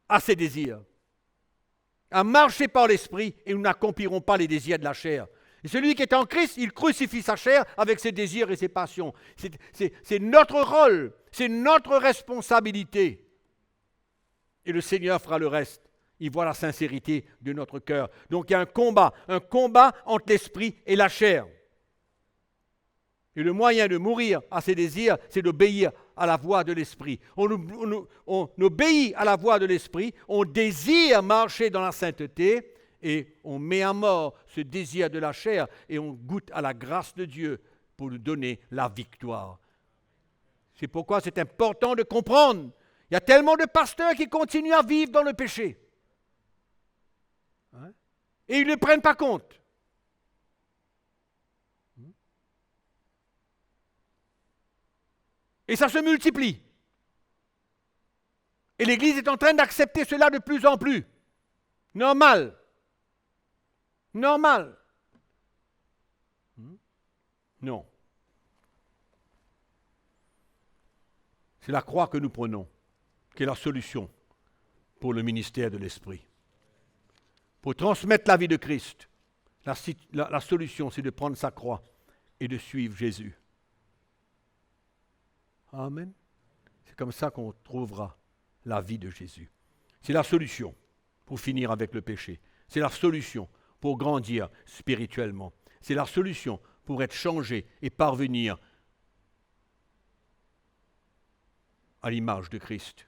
à ses désirs, à marcher par l'esprit, et nous n'accomplirons pas les désirs de la chair. Et celui qui est en Christ, il crucifie sa chair avec ses désirs et ses passions. C'est notre rôle, c'est notre responsabilité. Et le Seigneur fera le reste. Il voit la sincérité de notre cœur. Donc il y a un combat entre l'esprit et la chair. Et le moyen de mourir à ses désirs, c'est d'obéir à la voix de l'esprit. On obéit à la voix de l'esprit, on désire marcher dans la sainteté et on met à mort ce désir de la chair et on goûte à la grâce de Dieu pour nous donner la victoire. C'est pourquoi c'est important de comprendre. Il y a tellement de pasteurs qui continuent à vivre dans le péché. Et ils ne prennent pas compte. Et ça se multiplie. Et l'Église est en train d'accepter cela de plus en plus. Normal. Normal. Non. C'est la croix que nous prenons, qui est la solution pour le ministère de l'Esprit. Pour transmettre la vie de Christ, la solution, c'est de prendre sa croix et de suivre Jésus. Amen. C'est comme ça qu'on trouvera la vie de Jésus. C'est la solution pour finir avec le péché. C'est la solution pour grandir spirituellement. C'est la solution pour être changé et parvenir à l'image de Christ.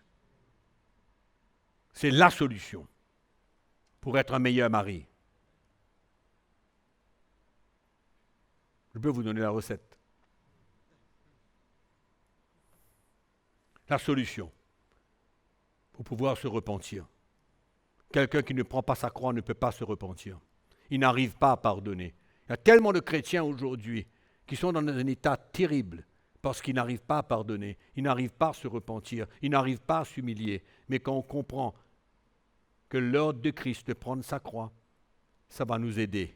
C'est la solution pour être un meilleur mari. Je peux vous donner la recette. La solution pour pouvoir se repentir. Quelqu'un qui ne prend pas sa croix ne peut pas se repentir. Il n'arrive pas à pardonner. Il y a tellement de chrétiens aujourd'hui qui sont dans un état terrible parce qu'ils n'arrivent pas à pardonner, ils n'arrivent pas à se repentir, ils n'arrivent pas à s'humilier. Mais quand on comprend que l'ordre de Christ de prendre sa croix, ça va nous aider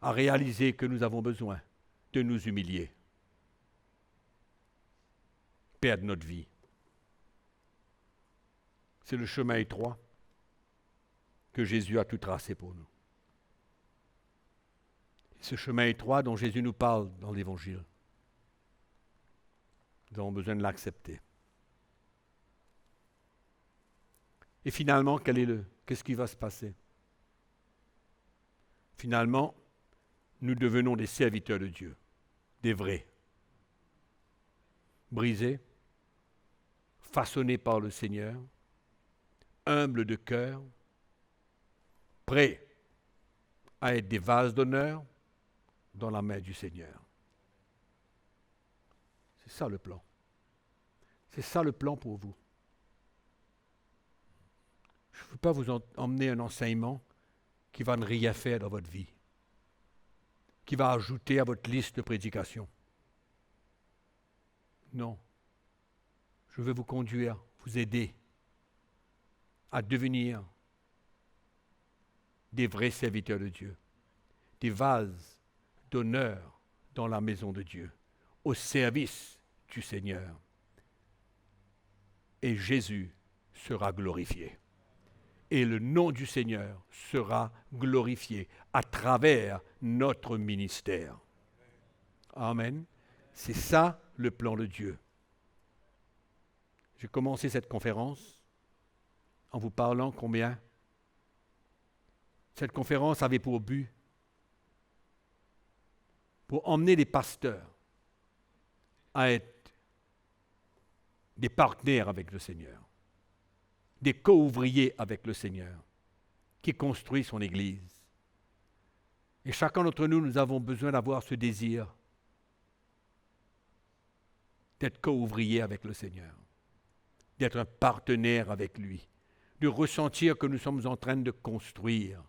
à réaliser que nous avons besoin de nous humilier. Perdre notre vie. C'est le chemin étroit que Jésus a tout tracé pour nous. Ce chemin étroit dont Jésus nous parle dans l'Évangile, nous avons besoin de l'accepter. Et finalement, qu'est-ce qui va se passer? Finalement, nous devenons des serviteurs de Dieu, des vrais, brisés, façonnés par le Seigneur, humbles de cœur, prêts à être des vases d'honneur dans la main du Seigneur. C'est ça le plan. C'est ça le plan pour vous. Je ne veux pas vous emmener un enseignement qui va ne rien faire dans votre vie, qui va ajouter à votre liste de prédications. Non. Je veux vous conduire, vous aider à devenir des vrais serviteurs de Dieu, des vases d'honneur dans la maison de Dieu, au service du Seigneur. Et Jésus sera glorifié. Et le nom du Seigneur sera glorifié à travers notre ministère. Amen. C'est ça le plan de Dieu. J'ai commencé cette conférence en vous parlant combien cette conférence avait pour but pour emmener les pasteurs à être des partenaires avec le Seigneur, des co-ouvriers avec le Seigneur, qui construit son Église. Et chacun d'entre nous, nous avons besoin d'avoir ce désir d'être co-ouvrier avec le Seigneur, d'être un partenaire avec lui, de ressentir que nous sommes en train de construire.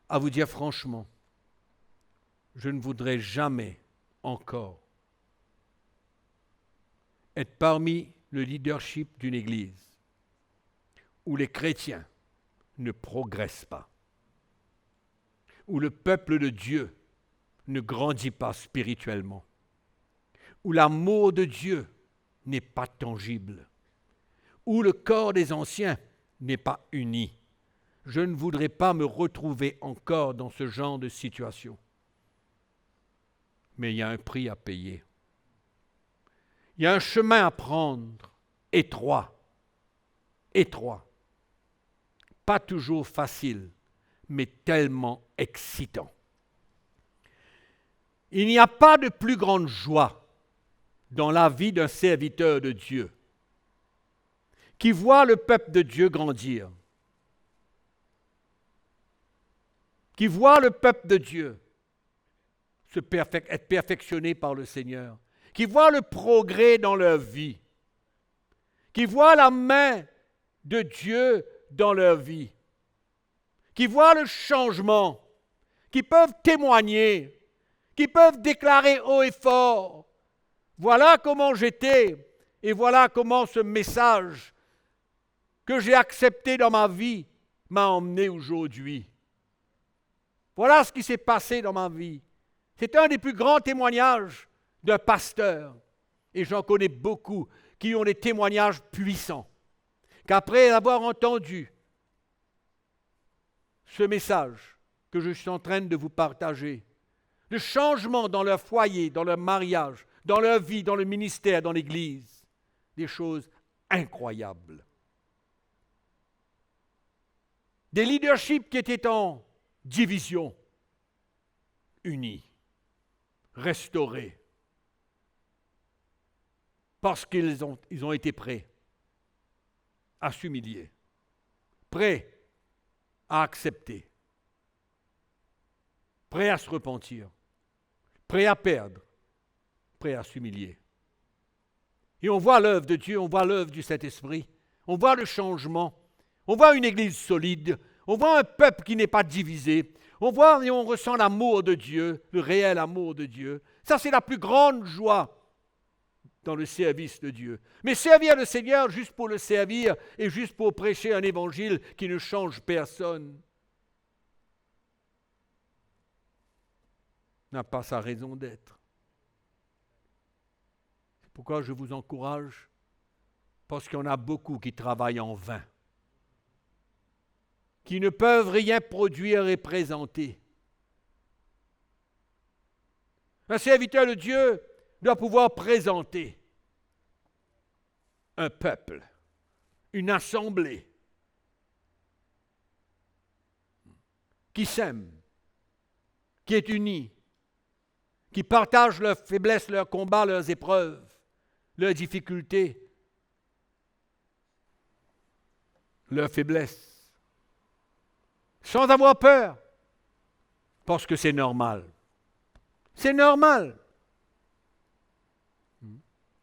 À vous dire franchement, je ne voudrais jamais encore être parmi le leadership d'une église où les chrétiens ne progressent pas, où le peuple de Dieu ne grandit pas spirituellement, où l'amour de Dieu n'est pas tangible, où le corps des anciens n'est pas uni. Je ne voudrais pas me retrouver encore dans ce genre de situation. Mais il y a un prix à payer. Il y a un chemin à prendre, étroit. Pas toujours facile, mais tellement excitant. Il n'y a pas de plus grande joie dans la vie d'un serviteur de Dieu qui voit le peuple de Dieu grandir, qui voit le peuple de Dieu être perfectionné par le Seigneur, qui voit le progrès dans leur vie, qui voit la main de Dieu dans leur vie, qui voient le changement, qui peuvent témoigner, qui peuvent déclarer haut et fort, voilà comment j'étais et voilà comment ce message que j'ai accepté dans ma vie m'a emmené aujourd'hui. Voilà ce qui s'est passé dans ma vie. C'est un des plus grands témoignages d'un pasteur. Et j'en connais beaucoup qui ont des témoignages puissants. Qu'après avoir entendu ce message que je suis en train de vous partager, le changement dans leur foyer, dans leur mariage, dans leur vie, dans le ministère, dans l'Église, des choses incroyables. Des leaderships qui étaient en division, unis, restaurés, parce qu'ils ont été prêts à s'humilier, prêts à accepter, prêts à se repentir, prêts à perdre, prêts à s'humilier. Et on voit l'œuvre de Dieu, on voit l'œuvre du Saint-Esprit, on voit le changement, on voit une Église solide, on voit un peuple qui n'est pas divisé, on voit et on ressent l'amour de Dieu, le réel amour de Dieu. Ça, c'est la plus grande joie dans le service de Dieu. Mais servir le Seigneur juste pour le servir et juste pour prêcher un évangile qui ne change personne n'a pas sa raison d'être. C'est pourquoi je vous encourage, parce qu'il y en a beaucoup qui travaillent en vain, qui ne peuvent rien produire et présenter. Un serviteur de Dieu doit pouvoir présenter un peuple, une assemblée qui s'aime, qui est unie, qui partage leurs faiblesses, leurs combats, leurs épreuves, leurs difficultés, leurs faiblesses, sans avoir peur, parce que c'est normal. C'est normal.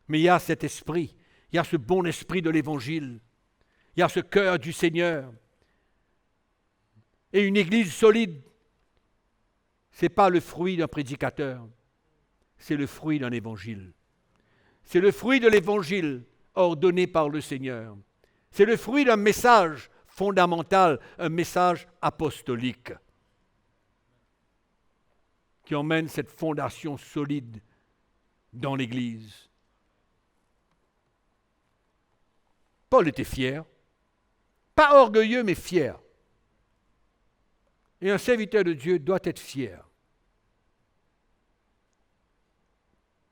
Mais il y a cet esprit, il y a ce bon esprit de l'Évangile, il y a ce cœur du Seigneur. Et une église solide, ce n'est pas le fruit d'un prédicateur, c'est le fruit d'un évangile. C'est le fruit de l'évangile ordonné par le Seigneur. C'est le fruit d'un message fondamental, un message apostolique qui emmène cette fondation solide dans l'Église. Paul était fier, pas orgueilleux mais fier. Et un serviteur de Dieu doit être fier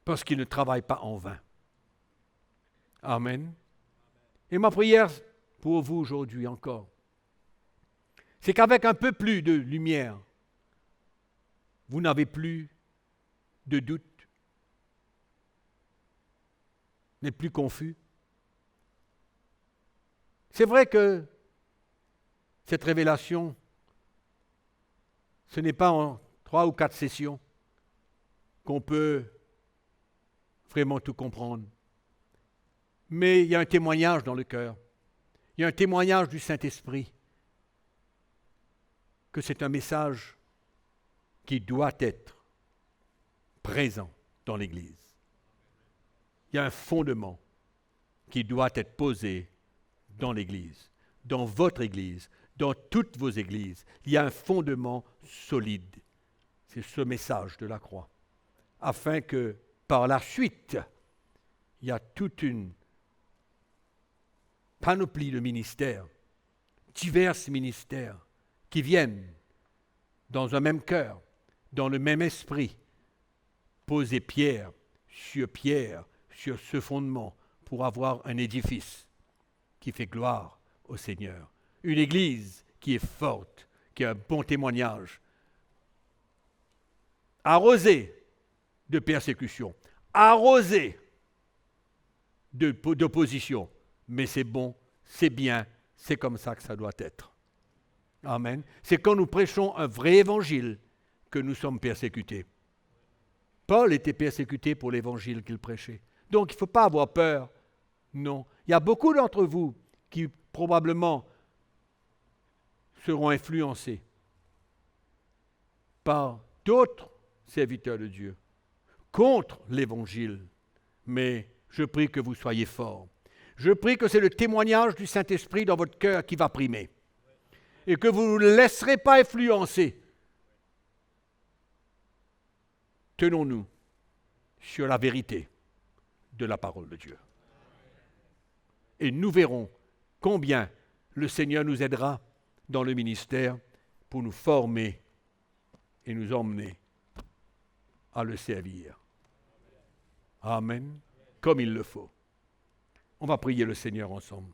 parce qu'il ne travaille pas en vain. Amen. Et ma prière pour vous aujourd'hui encore, c'est qu'avec un peu plus de lumière, vous n'avez plus de doute, n'êtes plus confus. C'est vrai que cette révélation, ce n'est pas en 3 ou 4 sessions qu'on peut vraiment tout comprendre. Mais il y a un témoignage dans le cœur. Il y a un témoignage du Saint-Esprit que c'est un message qui doit être présent dans l'Église. Il y a un fondement qui doit être posé dans l'Église, dans votre Église, dans toutes vos églises. Il y a un fondement solide. C'est ce message de la croix. Afin que, par la suite, il y a toute une panoplie de ministères, divers ministères, qui viennent dans un même cœur, dans le même esprit, poser pierre sur ce fondement, pour avoir un édifice qui fait gloire au Seigneur. Une église qui est forte, qui a un bon témoignage, arrosée de persécution, arrosée d'opposition. Mais c'est bon, c'est bien, c'est comme ça que ça doit être. Amen. C'est quand nous prêchons un vrai évangile que nous sommes persécutés. Paul était persécuté pour l'évangile qu'il prêchait. Donc il ne faut pas avoir peur. Non. Il y a beaucoup d'entre vous qui probablement seront influencés par d'autres serviteurs de Dieu contre l'évangile. Mais je prie que vous soyez forts. Je prie que c'est le témoignage du Saint-Esprit dans votre cœur qui va primer. Et que vous ne vous laisserez pas influencer. Tenons-nous sur la vérité de la parole de Dieu. Et nous verrons combien le Seigneur nous aidera dans le ministère pour nous former et nous emmener à le servir. Amen. Comme il le faut. On va prier le Seigneur ensemble.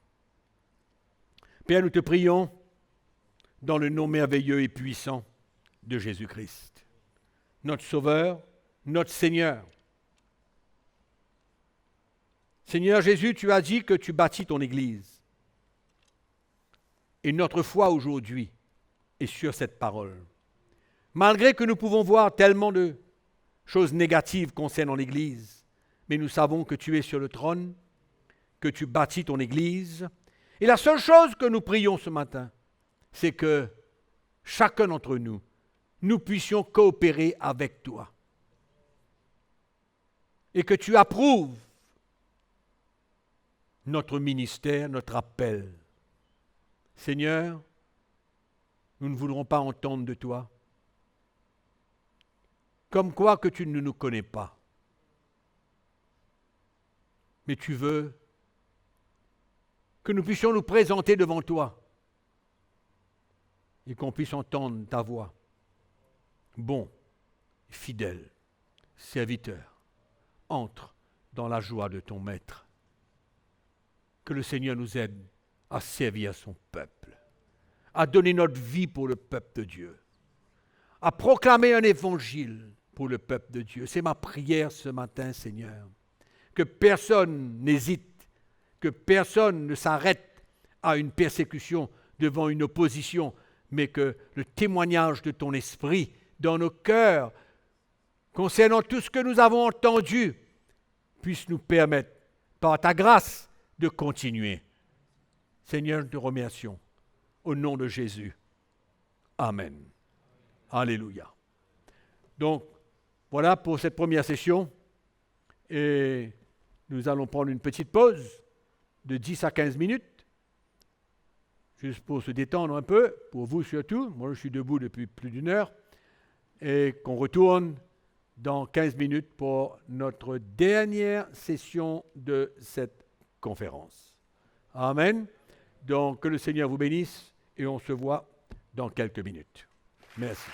Père, nous te prions dans le nom merveilleux et puissant de Jésus-Christ, notre Sauveur, notre Seigneur. Seigneur Jésus, tu as dit que tu bâtis ton Église. Et notre foi aujourd'hui est sur cette parole. Malgré que nous pouvons voir tellement de choses négatives concernant l'Église, mais nous savons que tu es sur le trône, que tu bâtis ton Église. Et la seule chose que nous prions ce matin, c'est que chacun d'entre nous, nous puissions coopérer avec toi. Et que tu approuves notre ministère, notre appel. Seigneur, nous ne voudrons pas entendre de toi, comme quoi que tu ne nous connais pas. Mais tu veux que nous puissions nous présenter devant toi et qu'on puisse entendre ta voix. Bon, fidèle, serviteur, entre dans la joie de ton Maître. Que le Seigneur nous aide à servir son peuple, à donner notre vie pour le peuple de Dieu, à proclamer un évangile pour le peuple de Dieu. C'est ma prière ce matin, Seigneur. Que personne n'hésite, que personne ne s'arrête à une persécution devant une opposition, mais que le témoignage de ton esprit dans nos cœurs, concernant tout ce que nous avons entendu, puisse nous permettre, par ta grâce, de continuer. Seigneur, nous te remercions. Au nom de Jésus. Amen. Alléluia. Donc, voilà pour cette première session. Et nous allons prendre une petite pause de 10 à 15 minutes, juste pour se détendre un peu, pour vous surtout. Moi, je suis debout depuis plus d'une heure. Et qu'on retourne dans 15 minutes pour notre dernière session de cette conférence. Amen. Donc, que le Seigneur vous bénisse et on se voit dans quelques minutes. Merci.